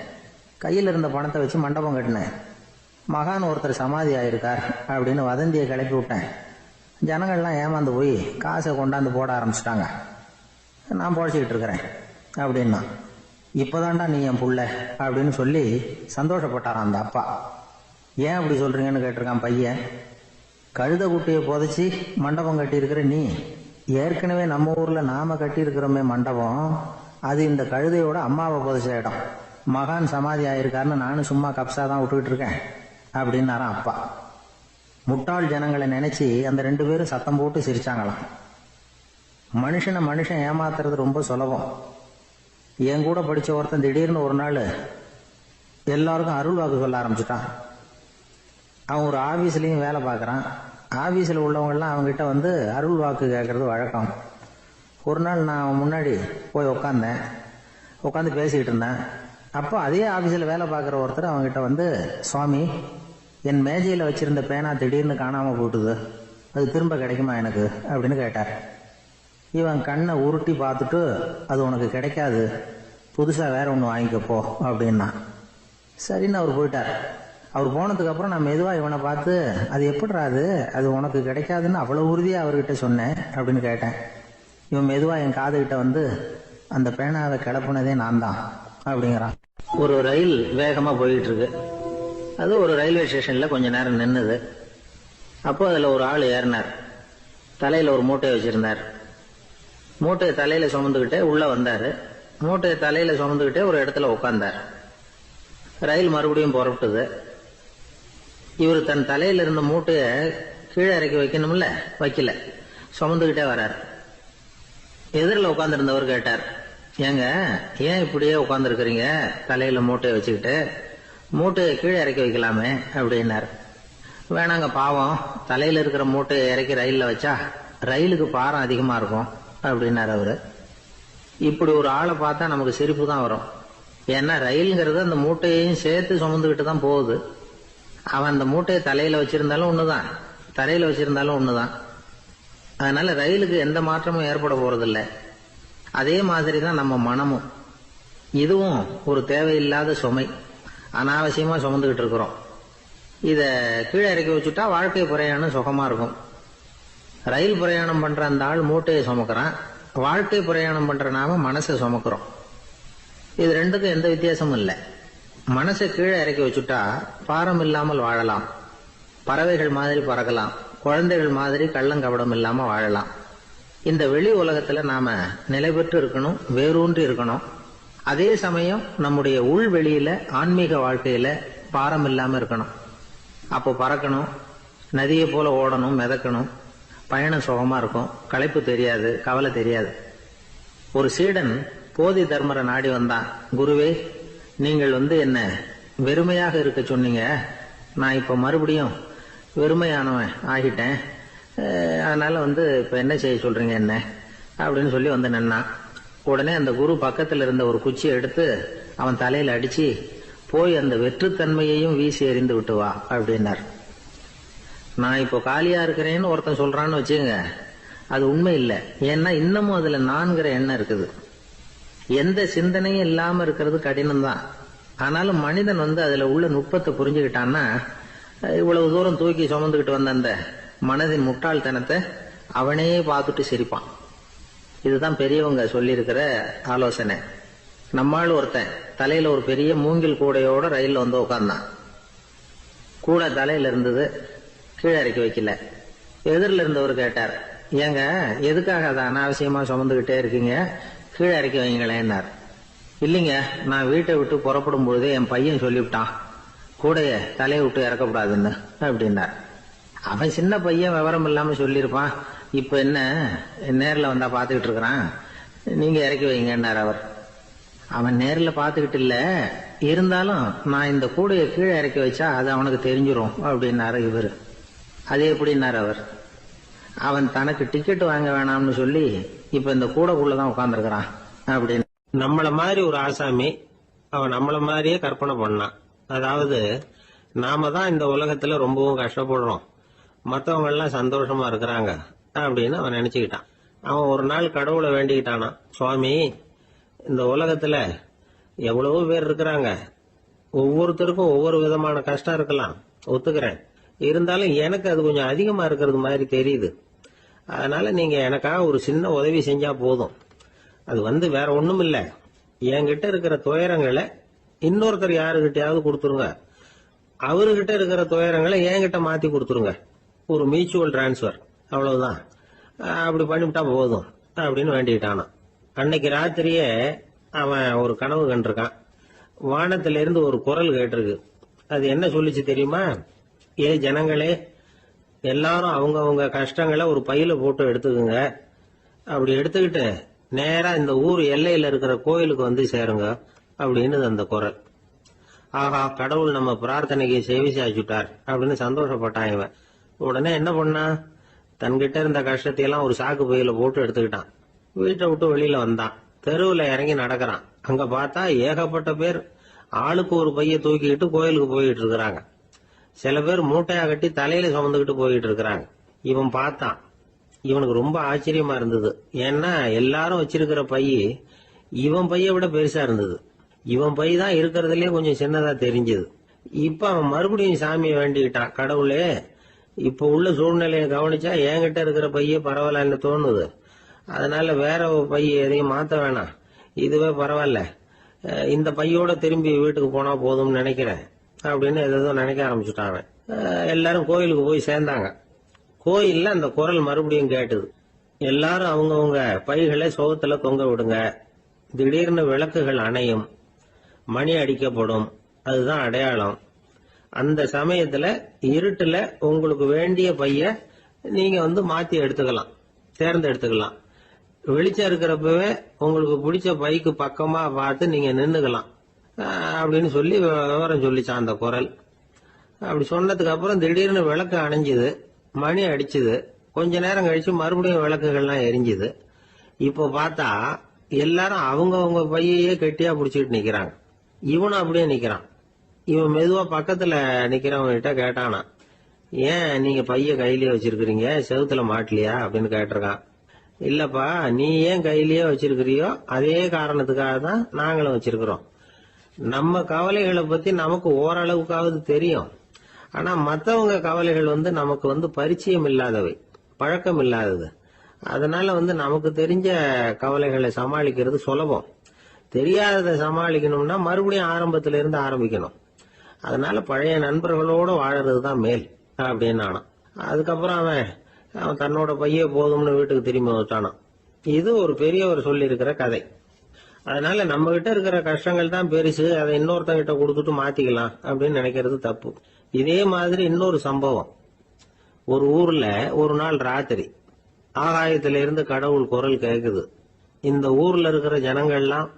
கையில் இருந்த பணத்தை வச்சு மண்டபம் கட்டினேன். மகான் ஒருத்தர் சமாதி ஆயிருக்கார் அப்படின்னு வதந்தியை கிளப்பி விட்டேன். ஜனங்கள்லாம் ஏமாந்து போய் காசை கொண்டாந்து போட ஆரம்பிச்சிட்டாங்க. நான் பொழைச்சிக்கிட்டு இருக்கிறேன் அப்படின்னா. இப்பதான்டா நீ என் புள்ள அப்படின்னு சொல்லி சந்தோஷப்பட்டாரான் அந்த அப்பா. ஏன் அப்படி சொல்றீங்கன்னு கேட்டிருக்கான் பையன். கழுத குட்டியை புதைச்சி மண்டபம் கட்டி இருக்கிற நீ, ஏற்கனவே நம்ம ஊர்ல நாம கட்டி இருக்கிறோமே மண்டபம், அது இந்த கழுதையோட அம்மாவை புதைச்ச இடம். மகான் சமாதி ஆயிருக்காருன்னு நானும் சும்மா கப்சா தான் விட்டுக்கிட்டு இருக்கேன் அப்படின்னாரான் அப்பா. முட்டாள் ஜனங்களை நினைச்சு அந்த 2 பேரும் சத்தம் போட்டு சிரிச்சாங்களாம். மனுஷன் ஏமாத்துறது ரொம்ப சுலபம். என் கூட படிச்ச ஒருத்தன் திடீர்னு ஒரு நாள் எல்லாருக்கும் அருள் வாக்கு சொல்ல ஆரம்பிச்சுட்டான். அவன் ஒரு ஆபீஸ்லயும் வேலை பார்க்கறான். ஆபீஸ்ல உள்ளவங்க எல்லாம் அவங்ககிட்ட வந்து அருள் வாக்கு கேட்கறது வழக்கம். ஒரு நாள் நான் அவன் முன்னாடி போய் உட்காந்து பேசிக்கிட்டு இருந்தேன். அப்போ அதே ஆபீஸ்ல வேலை பார்க்குற ஒருத்தர் அவங்ககிட்ட வந்து, சுவாமி, என் மேஜையில வச்சிருந்த பேனா திடீர்னு காணாம போட்டுது, அது திரும்ப கிடைக்குமா எனக்கு அப்படின்னு கேட்டார். இவன் கண்ணை உருட்டி பார்த்துட்டு, அது உனக்கு கிடைக்காது, புதுசா வேற ஒன்று வாங்கிக்கப்போ அப்படின்னா. சரின்னு அவர் போயிட்டார். அவர் போனதுக்கு அப்புறம் நான் மெதுவா இவனை பார்த்து, அது எப்படிடா அது உனக்கு கிடைக்காதுன்னு அவ்வளவு உறுதியா அவர்கிட்ட சொன்னேன் அப்படின்னு கேட்டேன். இவன் மெதுவா என் காதுகிட்ட வந்து, அந்த பேனாவை கிளப்புனதே நான் தான் அப்படிங்கிறான். ஒரு ரயில் வேகமா போயிட்டு இருக்கு. அது ஒரு ரயில்வே ஸ்டேஷன்ல கொஞ்ச நேரம் நின்னுது. அப்போ அதுல ஒரு ஆள் ஏறினார். தலையில ஒரு மூட்டையை வச்சிருந்தார். மூட்டையை தலையில சுமந்துகிட்டே உள்ள வந்தாரு. மூட்டையை தலையில சுமந்துகிட்டே ஒரு இடத்துல உட்கார்ந்தார். ரயில் மறுபடியும் புறப்பட்டது. இவர் தன் தலையில இருந்த மூட்டையை கீழே இறக்கி வைக்கணும்ல, வைக்கல, சுமந்துகிட்டே வர்றார். எதிரில் உட்கார்ந்துருந்தவர் கேட்டார், ஏங்க ஏன் இப்படியே உட்கார்ந்துருக்கிறீங்க தலையில மூட்டையை வச்சுக்கிட்டு, மூட்டையை கீழே இறக்கி வைக்கலாமே அப்படின்னார். வேணாங்க பாவம், தலையில இருக்கிற மூட்டையை இறக்கி ரயில்ல வச்சா ரயிலுக்கு பாரம் அதிகமா இருக்கும் அப்படின்னாரு அவரு. இப்படி ஒரு ஆளை பார்த்தா நமக்கு சிரிப்பு தான் வரும். ஏன்னா ரயில்ங்கிறது அந்த மூட்டையையும் சேர்த்து சுமந்துக்கிட்டு தான் போகுது. அவன் அந்த மூட்டையை தலையில வச்சிருந்தாலும் ஒண்ணுதான், தரையில வச்சிருந்தாலும் ஒண்ணுதான். அதனால ரயிலுக்கு எந்த மாற்றமும் ஏற்பட போறதில்ல. அதே மாதிரி தான் நம்ம மனமும். இதுவும் ஒரு தேவையில்லாத சுமை, அனாவசியமா சுமந்துகிட்டு இருக்கிறோம். இத கீழே இறக்கி வச்சுட்டா வாழ்க்கை பிரயாணம் சுகமா இருக்கும். ரயில் பிரயாணம் பண்ற அந்த ஆள் மூட்டையை சுமக்கிறான், வாழ்க்கை பிரயாணம் பண்ற நாம மனசை சுமக்கிறோம். இது ரெண்டுக்கும் எந்த வித்தியாசமும் இல்லை. மனசை கீழே இறக்கி வச்சுட்டா பாரம் இல்லாமல் வாழலாம், பறவைகள் மாதிரி பறக்கலாம், குழந்தைகள் மாதிரி கள்ளங்கபடம் இல்லாம வாழலாம். இந்த வெளி உலகத்துல நாம நிலை பெற்று இருக்கணும், வேரூன்றி இருக்கணும். அதே சமயம் நம்முடைய உள்வெளியில ஆன்மீக வாழ்க்கையில பாரம் இல்லாம இருக்கணும். அப்போ பறக்கணும், நதியை போல ஓடணும், மிதக்கணும். பயணம் சுகமா இருக்கும், களைப்பு தெரியாது, கவலை தெரியாது. ஒரு சீடன் போதி தர்மரை நாடி வந்தான். குருவே, நீங்கள் என்ன வெறுமையாக இருக்க சொன்னீங்க, நான் இப்ப மறுபடியும் வெறுமையானவன் ஆகிட்டேன், அதனால இப்ப என்ன செய்ய சொல்றீங்க என்ன அப்படின்னு சொல்லி நின்னான். உடனே அந்த குரு பக்கத்துல இருந்த ஒரு குச்சியை எடுத்து அவன் தலையில அடிச்சு, போய் அந்த வெற்றுத்தன்மையையும் வீசி எறிந்து விட்டு வா அப்படின்னார். நான் இப்போ காலியா இருக்கிறேன்னு ஒருத்தன் சொல்றான்னு வச்சுங்க, அது உண்மை இல்லை. ஏன்னா இன்னமும் அதுல நான்கிற எண்ணம் இருக்குது. எந்த சிந்தனையும் இல்லாம இருக்கிறது கடினம் தான். ஆனாலும் மனிதன் அதுல உள்ள நுட்பத்தை புரிஞ்சுக்கிட்டான்னா இவ்வளவு தூரம் தூக்கி சுமந்துக்கிட்டு வந்த அந்த மனதின் முட்டாள்தனத்தை அவனே பார்த்துட்டு சிரிப்பான். இதுதான் பெரியவங்க சொல்லியிருக்கிற ஆலோசனை. நம்மால் ஒருத்தன் தலையில ஒரு பெரிய மூங்கில் கூடையோட ரயில்ல உட்கார்ந்தான். கூடை தலையில இருந்தது, கீழே இறக்கி வைக்கல. எதிரில் இருந்தவர் கேட்டார், ஏங்க எதுக்காக அதை அனாவசியமா சுமந்துகிட்டே இருக்கீங்க, கீழே இறக்கி வைங்களேன்னார். இல்லைங்க, நான் வீட்டை விட்டு புறப்படும் பொழுதே என் பையன் சொல்லிவிட்டான் கூடைய தலையை விட்டு இறக்கக்கூடாதுன்னு அப்படின்னார். அவன் சின்ன பையன், விவரம் இல்லாம சொல்லியிருப்பான். இப்ப என்ன நேரில் வந்தா பாத்துக்கிட்டு இருக்கிறான், நீங்க இறக்கி வைங்கன்னார் அவர். அவன் நேரில் பாத்துக்கிட்டு இல்ல, இருந்தாலும் நான் இந்த கூடையை கீழே இறக்கி வச்சா அது அவனுக்கு தெரிஞ்சிரும் அப்படின்னாரு இவரு. அது எப்படின்னாரு அவர். அவன் தனக்கு டிக்கெட் வாங்க வேணாம்னு சொல்லி இப்ப இந்த கூடைக்குள்ளதான் உட்கார்ந்துருக்கிறான் அப்படின்னு. நம்மள மாதிரி ஒரு ஆசாமி அவன் நம்மள மாதிரியே கற்பனை பண்ணான். அதாவது நாம தான் இந்த உலகத்துல ரொம்பவும் கஷ்டப்படுறோம், மத்தவங்க எல்லாம் சந்தோஷமா இருக்கிறாங்க அப்படின்னு அவன் நினைச்சுக்கிட்டான். அவன் ஒரு நாள் கடவுளை வேண்டிக்கிட்டானா, சுவாமி, இந்த உலகத்துல எவ்வளவோ பேர் இருக்கிறாங்க, ஒவ்வொருத்தருக்கும் ஒவ்வொரு விதமான கஷ்டம் இருக்கலாம், ஒத்துக்கிறேன். இருந்தாலும் எனக்கு அது கொஞ்சம் அதிகமா இருக்கிறது மாதிரி தெரியுது. அதனால நீங்க எனக்காக ஒரு சின்ன உதவி செஞ்சா போதும். அது வேற ஒண்ணும் இல்ல, என்கிட்ட இருக்கிற துயரங்களை இன்னொருத்தர் யாருகிட்டயாவது கொடுத்துருங்க, அவர்கிட்ட இருக்கிற துயரங்களை என்கிட்ட மாத்தி கொடுத்துருங்க. ஒரு மியூச்சுவல் டிரான்ஸ்பர், அவ்வளவுதான். அப்படி பண்ணிவிட்டா போதும் அப்படின்னு வேண்டிக்கிட்டானா. அன்னைக்கு ராத்திரியே அவன் ஒரு கனவு கண்டிருக்கான். வானத்தில இருந்து ஒரு குரல் கேட்டிருக்கு. அது என்ன சொல்லிச்சு தெரியுமா? ஏ ஜனங்களே, எல்லாரும் அவங்க கஷ்டங்களை ஒரு பையில போட்டு எடுத்துக்குங்க. அப்படி எடுத்துக்கிட்டு நேரா இந்த ஊர் எல்லையில இருக்கிற கோயிலுக்கு சேருங்க அப்படின்னு அந்த குரல். ஆஹா, கடவுள் நம்ம பிரார்த்தனைக்கு செவி சாய்ச்சுட்டார் அப்படின்னு சந்தோஷப்பட்டான் இவன். உடனே என்ன பண்ணா, தன்கிட்ட இருந்த கஷ்டத்தையெல்லாம் ஒரு சாக்கு பையில போட்டு எடுத்துக்கிட்டான். வீட்டை விட்டு வெளியில வந்தான். தெருவுல இறங்கி நடக்கிறான். அங்க பார்த்தா ஏகப்பட்ட பேர் ஆளுக்கு ஒரு பைய தூக்கிக்கிட்டு கோயிலுக்கு போயிட்டு இருக்கிறாங்க. சில பேர் மூட்டையா கட்டி தலையில சுமந்துக்கிட்டு போயிட்டு இருக்கிறாங்க. இவன் பார்த்தான். இவனுக்கு ரொம்ப ஆச்சரியமா இருந்தது. ஏன்னா எல்லாரும் வச்சிருக்கிற பை இவன் பைய விட பெருசா இருந்தது. இவன் பை தான் இருக்கிறதுலயே கொஞ்சம் சின்னதா தெரிஞ்சது. இப்ப அவன் மறுபடியும் சாமியை வேண்டிக்கிட்டான், கடவுளே, இப்ப உள்ள சூழ்நிலையை கவனிச்சா என்கிட்ட இருக்கிற பைய பரவாயில்லன்னு தோணுது. அதனால வேற பை எதையும் மாத்த வேணாம், இதுவே பரவாயில்ல, இந்த பையோட திரும்பி வீட்டுக்கு போனா போதும்னு நினைக்கிறேன் அப்படின்னு ஏதோ நினைக்க ஆரம்பிச்சுட்டான். எல்லாரும் கோயிலுக்கு போய் சேர்ந்தாங்க. கோயில்ல அந்த குரல் மறுபடியும் கேட்டுது. எல்லாரும் அவங்கவுங்க பைகளை சோகத்துல தொங்க விடுங்க, திடீர்னு விளக்குகள் அணையும், மணி அடிக்கப்படும், அதுதான் அடையாளம். அந்த சமயத்துல இருட்டுல உங்களுக்கு வேண்டிய பைய நீங்க மாத்தி எடுத்துக்கலாம், தேர்ந்தெடுத்துக்கலாம். வெளிச்சம் இருக்கிறப்பவே உங்களுக்கு பிடிச்ச பைக்கு பக்கமா பார்த்து நீங்க நின்னுக்கலாம் அப்படின்னு சொல்லி விவரம் சொல்லிச்சான் அந்த குரல். அப்படி சொன்னதுக்கு அப்புறம் திடீர்னு விளக்கு அணைஞ்சுது, மணி அடிச்சுது. கொஞ்ச நேரம் கழிச்சு மறுபடியும் விளக்குகள்லாம் எரிஞ்சுது. இப்போ பார்த்தா எல்லாரும் அவங்கவங்க பையையே கெட்டியா பிடிச்சிட்டு நிக்கிறாங்க. இவனும் அப்படியே நிக்கிறான். இவன் மெதுவா பக்கத்துல நிக்கிறவங்க கிட்ட கேட்டானா, ஏன் நீங்க பைய கையிலேயே வச்சிருக்கிறீங்க, செவுத்துல மாட்டலையா அப்படின்னு கேட்டிருக்கான். இல்லப்பா, நீ ஏன் கையிலேயே வச்சிருக்கிறியோ அதே காரணத்துக்காக தான் நாங்களும் வச்சிருக்கிறோம். நம்ம கவலைகளை பத்தி நமக்கு ஓரளவுக்காவது தெரியும். ஆனா மத்தவங்க கவலைகள் நமக்கு பரிச்சயம் இல்லாதவை, பழக்கம் இல்லாதது. அதனால நமக்கு தெரிஞ்ச கவலைகளை சமாளிக்கிறது சுலபம். தெரியாததை சமாளிக்கணும்னா மறுபடியும் ஆரம்பத்துல இருந்து ஆரம்பிக்கணும். அதனால பழைய நண்பர்களோட வாழறதுதான் மேல் அப்படின்னு ஆனான். அதுக்கப்புறம் அவன் தன்னோட பைய போதும்னு வீட்டுக்கு திரும்பி வந்துட்டானான். இது ஒரு பெரியவர் சொல்லி இருக்கிற கதை. அதனால நம்ம கிட்ட இருக்கிற கஷ்டங்கள் தான் பெருசு, அதை இன்னொருத்தங்கிட்ட கொடுத்துட்டு மாத்திக்கலாம் அப்படின்னு நினைக்கிறது தப்பு. இதே மாதிரி இன்னொரு சம்பவம். ஒரு ஊர்ல ஒரு நாள் ராத்திரி ஆகாயத்தில இருந்து கடவுள் குரல் கேக்குது. இந்த ஊர்ல இருக்கிற ஜனங்கள்லாம்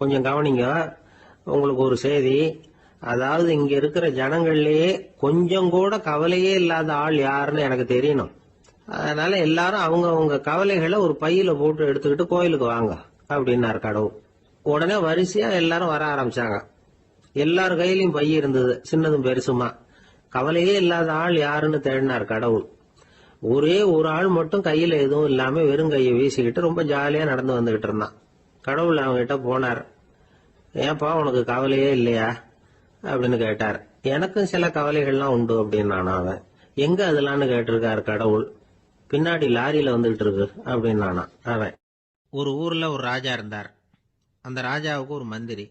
கொஞ்சம் கவனிங்க, உங்களுக்கு ஒரு செய்தி. அதாவது இங்க இருக்கிற ஜனங்கள்லயே கொஞ்சம் கூட கவலையே இல்லாத ஆள் யாருன்னு எனக்கு தெரியணும். அதனால எல்லாரும் அவங்க கவலைகளை ஒரு பையில போட்டு எடுத்துக்கிட்டு கோயிலுக்கு வாங்க அப்படின்னாரு கடவுள். உடனே வரிசையா எல்லாரும் வர ஆரம்பிச்சாங்க. எல்லார் கையிலயும் பை இருந்தது, சின்னதும் பெருசுமா. கவலையே இல்லாத ஆள் யாருன்னு தேடினார் கடவுள். ஒரே ஒரு ஆள் மட்டும் கையில எதுவும் இல்லாம வெறும் கையை வீசிக்கிட்டு ரொம்ப ஜாலியா நடந்து வந்துகிட்டு இருந்தான். கடவுள் அவங்க கிட்ட போனார். ஏன்பா உனக்கு கவலையே இல்லையா அப்படின்னு கேட்டார். எனக்கும் சில கவலைகள்லாம் உண்டு அப்படின்னு நானா. அவன் எங்க அதெல்லாம்னு கேட்டிருக்காரு கடவுள். பின்னாடி லாரியில வந்துகிட்டு இருக்கு அப்படின்னு நானா. அவன் ஒரு ஊர்ல ஒரு ராஜா இருந்தார். அந்த ராஜாவுக்கு ஒரு மந்திரி.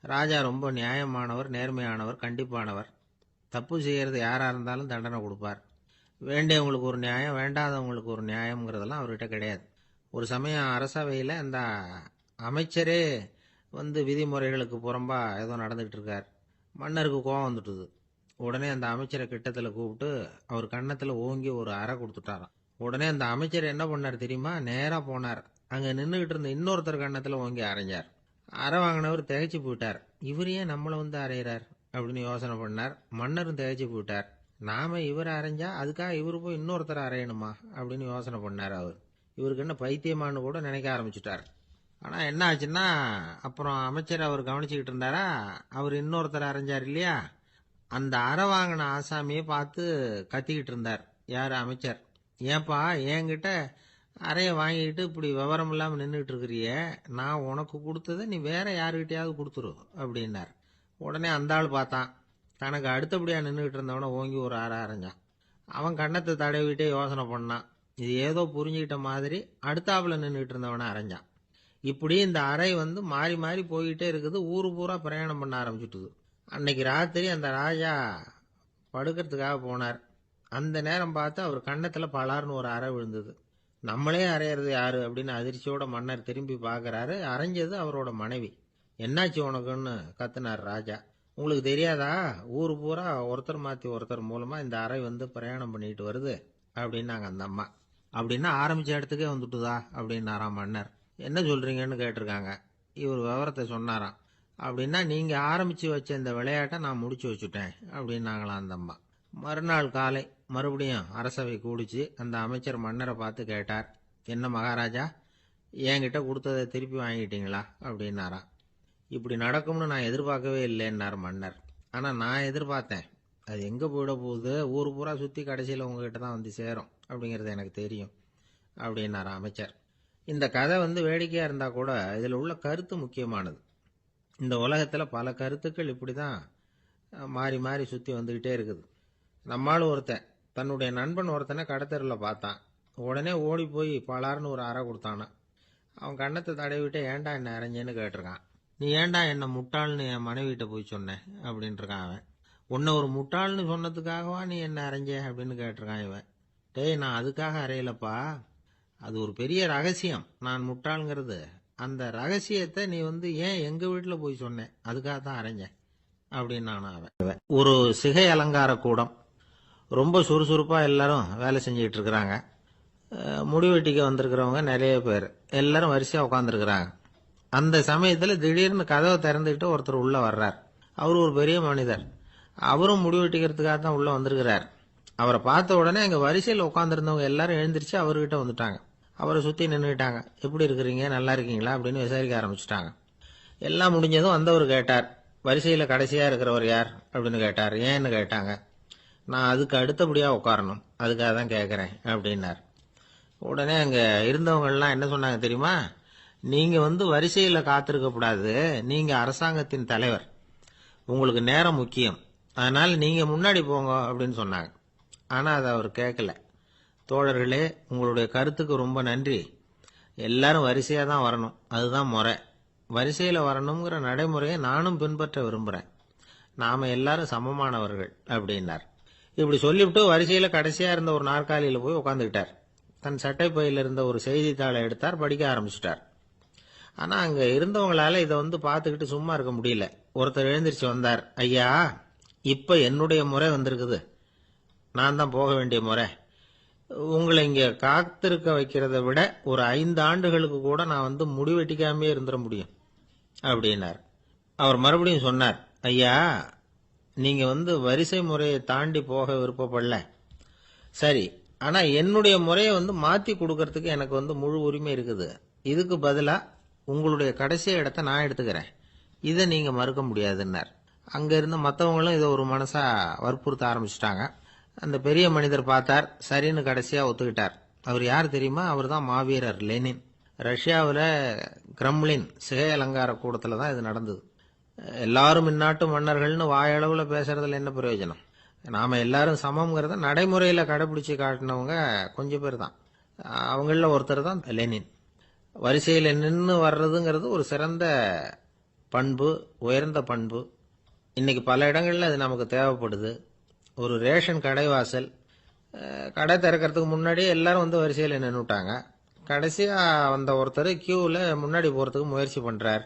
ராஜா ரொம்ப நியாயமானவர், நேர்மையானவர், கண்டிப்பானவர். தப்பு செய்யறது யாரா இருந்தாலும் தண்டனை கொடுப்பார். வேண்டியவங்களுக்கு ஒரு நியாயம், வேண்டாதவங்களுக்கு ஒரு நியாயம்ங்கிறதெல்லாம் அவர்கிட்ட கிடையாது. ஒரு சமயம் அரசவையில் அந்த அமைச்சரே விதிமுறைகளுக்கு புறம்பா ஏதோ நடந்துகிட்டு இருக்கார். மன்னருக்கு கோபம் வந்துட்டுது. உடனே அந்த அமைச்சரை கிட்டத்தில் கூப்பிட்டு அவர் கன்னத்தில் ஓங்கி ஒரு அறை கொடுத்துட்டாராம். உடனே அந்த அமைச்சர் என்ன பண்ணார் தெரியுமா? நேராக போனார். அங்கே நின்றுகிட்டு இருந்த இன்னொருத்தர் கன்னத்தில் ஓங்கி அரைஞ்சார். அறை வாங்கினவர் திகைச்சு போயிட்டார். இவர் ஏன் நம்மளை அரைகிறார் அப்படின்னு யோசனை பண்ணார். மன்னரும் திகைச்சு போயிட்டார். நாம இவரை அரைஞ்சா அதுக்காக இவரு போய் இன்னொருத்தரை அரையணுமா அப்படின்னு யோசனை பண்ணார். அவர் இவருக்கு என்ன பைத்தியமானு கூட நினைக்க ஆரம்பிச்சுட்டார். ஆனா என்ன ஆச்சுன்னா, அப்புறம் அமைச்சர் அவர் கவனிச்சுக்கிட்டு இருந்தாரா, அவர் இன்னொருத்தர் அரைஞ்சார் இல்லையா, அந்த அறை வாங்கின ஆசாமியை பார்த்து கத்திக்கிட்டு இருந்தார். யார்? அமைச்சர். ஏன்பா என்கிட்ட அறைய வாங்கிட்டு இப்படி விவரம் இல்லாம நின்றுட்டு இருக்கிறிய, நான் உனக்கு கொடுத்ததை நீ வேற யாருக்கிட்டையாவது கொடுத்துரு அப்படின்னார். உடனே அந்த ஆள் பார்த்தான். தனக்கு அடுத்தபடியா நின்றுகிட்டு இருந்தவன ஓங்கி ஒரு அறை அரைஞ்சான். அவன் கண்ணத்தை தடவிட்டே யோசனை பண்ணான். இது ஏதோ புரிஞ்சுக்கிட்ட மாதிரி அடுத்தாப்புல நின்றுகிட்டு இருந்தவன அரைஞ்சான். இப்படி இந்த அறை மாறி மாறி போயிட்டே இருக்குது. ஊரு பூரா பிரயாணம் பண்ண ஆரம்பிச்சுட்டுது. அன்னைக்கு ராத்திரி அந்த ராஜா படுக்கிறதுக்காக போனார். அந்த நேரம் பார்த்து அவர் கன்னத்துல பலார்னு ஒரு அறை விழுந்தது. நம்மளே அரையிறது யாரு அப்படின்னு அதிர்ச்சியோட மன்னர் திரும்பி பார்க்கறாரு. அரைஞ்சது அவரோட மனைவி. என்னாச்சு உனக்குன்னு கத்துனார் ராஜா. உங்களுக்கு தெரியாதா, ஊரு பூரா ஒருத்தர் மாத்தி ஒருத்தர் மூலமா இந்த அறை பிரயாணம் பண்ணிட்டு வருது அப்படின்னாங்க அந்த அம்மா. அப்படின்னா ஆரம்பிச்ச இடத்துக்கே வந்துட்டுதா அப்படின்னாராம் மன்னர். என்ன சொல்றீங்கன்னு கேட்டிருக்காங்க. இவர் விவரத்தை சொன்னாராம். அப்படின்னா நீங்க ஆரம்பிச்சு வச்ச இந்த விளையாட்டை நான் முடிச்சு வச்சுட்டேன் அப்படின்னாங்களாம் அந்த அம்மா. மறுநாள் காலை மறுபடியும் அரசவை கூடிச்சு. அந்த அமைச்சர் மன்னரை பார்த்து கேட்டார், என்ன மகாராஜா, என்கிட்ட கொடுத்ததை திருப்பி வாங்கிட்டீங்களா அப்படின்னாராம். இப்படி நடக்கும்னு நான் எதிர்பார்க்கவே இல்லைன்னார் மன்னர். ஆனா நான் எதிர்பார்த்தேன். அது எங்க போயிட போகுது, ஊர் பூரா சுத்தி கடைசியில் உங்ககிட்ட தான் சேரும் அப்படிங்கிறது எனக்கு தெரியும் அப்படின்னார் அமைச்சர். இந்த கதை வேடிக்கையா இருந்தா கூட இதுல உள்ள கருத்து முக்கியமானது. இந்த உலகத்துல பல கருத்துக்கள் இப்படிதான் மாறி மாறி சுத்தி வந்துகிட்டே இருக்குது. நம்மாலும் ஒருத்தன் தன்னுடைய நண்பன் ஒருத்தனை கடத்தெருவில் பார்த்தான். உடனே ஓடி போய் பலார்னு ஒரு அறை கொடுத்தானா. அவன் கண்ணத்தை தடவிட்டு ஏன்டா என்ன அரைஞ்சேன்னு கேட்டிருக்கான். நீ ஏன்டா என்ன முட்டாள்னு என் மனைவிட்ட போய் சொன்னேன் அப்படின்ட்டு இருக்கான் அவன். உன்னை ஒரு முட்டாள்னு சொன்னதுக்காகவா நீ என்ன அரைஞ்ச அப்படின்னு கேட்டிருக்கான் இவன். டேய், நான் அதுக்காக அறையலப்பா, அது ஒரு பெரிய ரகசியம். நான் முட்டாளுங்கிறது அந்த ரகசியத்தை நீ ஏன் எங்க வீட்டுல போய் சொன்னேன், அதுக்காக தான் அரைஞ்சேன் அப்படின்னு நான் அவன். ஒரு சிகை அலங்கார கூடம். ரொம்ப சுறுசுறுப்பா எல்லாரும் வேலை செஞ்சுக்கிட்டு இருக்கிறாங்க. முடிவெட்டிக்க வந்திருக்கிறவங்க நிறைய பேர். எல்லாரும் வரிசையா உட்காந்துருக்கிறாங்க. அந்த சமயத்துல திடீர்னு கதவை திறந்துக்கிட்டு ஒருத்தர் உள்ள வர்றார். அவர் ஒரு பெரிய மனிதர். அவரும் முடி வெட்டிக்கிறதுக்காக தான் உள்ள வந்திருக்கிறார். அவரை பார்த்த உடனே அங்க வரிசையில் உட்காந்துருந்தவங்க எல்லாரும் எழுந்திருச்சு அவர்கிட்ட வந்துட்டாங்க. அவரை சுத்தி நின்றுட்டாங்க. எப்படி இருக்கிறீங்க, நல்லா இருக்கீங்களா அப்படின்னு விசாரிக்க ஆரம்பிச்சுட்டாங்க. எல்லாம் முடிஞ்சதும் வந்தவர் கேட்டார், வரிசையில கடைசியா இருக்கிறவர் யார் அப்படின்னு கேட்டார். ஏன்னு கேட்டாங்க. நான் அதுக்கு அடுத்தபடியா உட்காரணும், அதுக்காக தான் கேட்கறேன் அப்படின்னார். உடனே அங்க இருந்தவங்க எல்லாம் என்ன சொன்னாங்க தெரியுமா? நீங்க வரிசையில காத்திருக்க கூடாது, நீங்க அரசாங்கத்தின் தலைவர், உங்களுக்கு நேரம் முக்கியம், அதனால நீங்க முன்னாடி போங்க அப்படின்னு சொன்னாங்க. ஆனா அதை அவர் கேட்கல. தோழர்களே, உங்களுடைய கருத்துக்கு ரொம்ப நன்றி. எல்லாரும் வரிசையா தான் வரணும், அதுதான் முறை. வரிசையில வரணுங்கிற நடைமுறையை நானும் பின்பற்ற விரும்புறேன். நாம எல்லாரும் சமமானவர்கள் அப்படின்னார். இப்படி சொல்லிவிட்டு வரிசையில கடைசியா இருந்த ஒரு நாற்காலியில போய் உட்காந்துக்கிட்டார். தன் சட்டை பையில இருந்த ஒரு செய்தித்தாளை எடுத்தார், படிக்க ஆரம்பிச்சிட்டார். ஆனா அங்க இருந்தவங்களால இதை பார்த்துக்கிட்டு சும்மா இருக்க முடியல. ஒருத்தர் எழுந்திருச்சு வந்தார். ஐயா, இப்ப என்னுடைய முறை வந்திருக்குது, நான் தான் போக வேண்டிய முறை. உங்களை இங்க காத்திருக்க வைக்கிறத விட ஒரு 5 ஆண்டுகளுக்கு கூட நான் முடிவெட்டிக்காமே இருந்துட முடியும் அப்படின்னார். அவர் மறுபடியும் சொன்னார், ஐயா, நீங்க வரிசை முறையை தாண்டி போக விருப்பப்படல, சரி, ஆனா என்னுடைய முறையை மாத்தி கொடுக்கறதுக்கு எனக்கு முழு உரிமை இருக்குது. இதுக்கு பதிலா உங்களுடைய கடைசி இடத்தை நான் எடுத்துக்கிறேன், இதை நீங்க மறுக்க முடியாதுன்னார். அங்க இருந்த மற்றவங்களும் இதை ஒரு மனசா வற்புறுத்த ஆரம்பிச்சிட்டாங்க. அந்த பெரிய மனிதர் பார்த்தார், சரின்னு கடைசியா ஒத்துக்கிட்டார். அவர் யார் தெரியுமா? அவர் தான் மாவீரர் லெனின். ரஷ்யாவில் கிரெம்ளின் சிகை அலங்கார கூடத்துல தான் இது நடந்தது. எல்லாரும் இந்நாட்டு மன்னர்கள்னு வாயளவுல பேசுறதுல என்ன பிரயோஜனம்? நாம எல்லாரும் சமம்ங்கிறத நடைமுறையில கடைபிடிச்சு காட்டினவங்க கொஞ்சம் பேர் தான். அவங்கள ஒருத்தர் தான் லெனின். வரிசையில் நின்று வர்றதுங்கிறது ஒரு சிறந்த பண்பு, உயர்ந்த பண்பு. இன்னைக்கு பல இடங்கள்ல அது நமக்கு தேவைப்படுது. ஒரு ரேஷன் கடைவாசல், கடை திறக்கிறதுக்கு முன்னாடியே எல்லாரும் வரிசையில் நின்றுட்டாங்க. கடைசியா வந்த ஒருத்தர் கியூவில் முன்னாடி போறதுக்கு முயற்சி பண்றார்.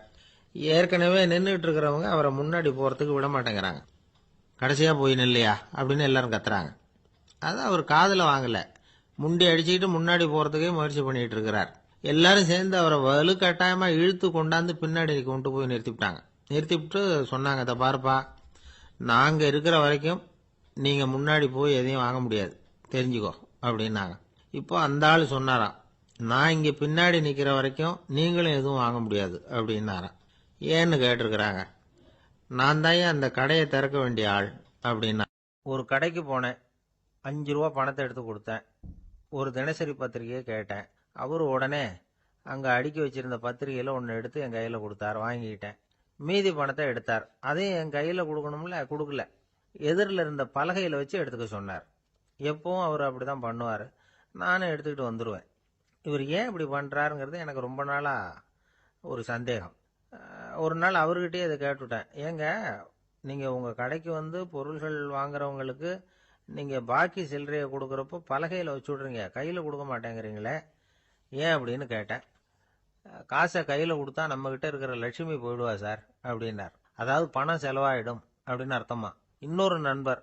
ஏற்கனவே நின்றுட்டு இருக்கிறவங்க அவரை முன்னாடி போறதுக்கு விட மாட்டேங்கிறாங்க. கடைசியா போய் நில்லையா அப்படின்னு எல்லாரும் கத்துறாங்க. அது அவர் காதுல வாங்கல. முண்டி அடிச்சுக்கிட்டு முன்னாடி போறதுக்கே முயற்சி பண்ணிட்டு இருக்கிறார். எல்லாரும் சேர்ந்து அவரை வலுக்கட்டாயமா இழுத்து கொண்டாந்து பின்னாடி கொண்டு போய் நிறுத்திவிட்டாங்க. நிறுத்திவிட்டு சொன்னாங்க, இதை பாருப்பா, நாங்க இருக்கிற வரைக்கும் நீங்க முன்னாடி போய் எதையும் வாங்க முடியாது, தெரிஞ்சுக்கோ அப்படின்னாங்க. இப்போ அந்த ஆள் சொன்னாராம், நான் இங்க பின்னாடி நிக்கிற வரைக்கும் நீங்களும் எதுவும் வாங்க முடியாது அப்படின்னாராம். ஏன்னு கேட்டிருக்கிறாங்க. நான் தான் அந்த கடையை திறக்க வேண்டிய ஆள் அப்படின்னா. ஒரு கடைக்கு போனேன், 5 ரூபா பணத்தை எடுத்து கொடுத்தேன். ஒரு தினசரி பத்திரிகையை கேட்டேன். அவரு உடனே அங்க அடுக்கி வச்சிருந்த பத்திரிகையில ஒன்னு எடுத்து என் கையில கொடுத்தார், வாங்கிக்கிட்டேன். மீதி பணத்தை எடுத்தார், அதையும் என் கையில கொடுக்கணும்ல, கொடுக்கல. எதிரில் இருந்த பலகையில வச்சு எடுத்துக்க சொன்னார். எப்பவும் அவர் அப்படிதான் பண்ணுவாரு. நானும் எடுத்துக்கிட்டு வந்துடுவேன். இவர் ஏன் இப்படி பண்றாருங்கிறது எனக்கு ரொம்ப நாளா ஒரு சந்தேகம். ஒரு நாள் அவர்கிட்டயே இதை கேட்டுவிட்டேன். ஏங்க, நீங்க உங்க கடைக்கு பொருள்கள் வாங்குறவங்களுக்கு நீங்க பாக்கி சில்லறையை கொடுக்கறப்போ பலகையில வச்சு விடுறீங்க, கையில கொடுக்க மாட்டேங்கிறீங்களே, ஏன் அப்படின்னு கேட்டேன். காசை கையில கொடுத்தா நம்ம கிட்ட இருக்கிற லட்சுமி போயிடுவா சார் அப்படின்னார். அதாவது பணம் செலவாயிடும் அப்படின்னு அர்த்தமா. இன்னொரு நண்பர்,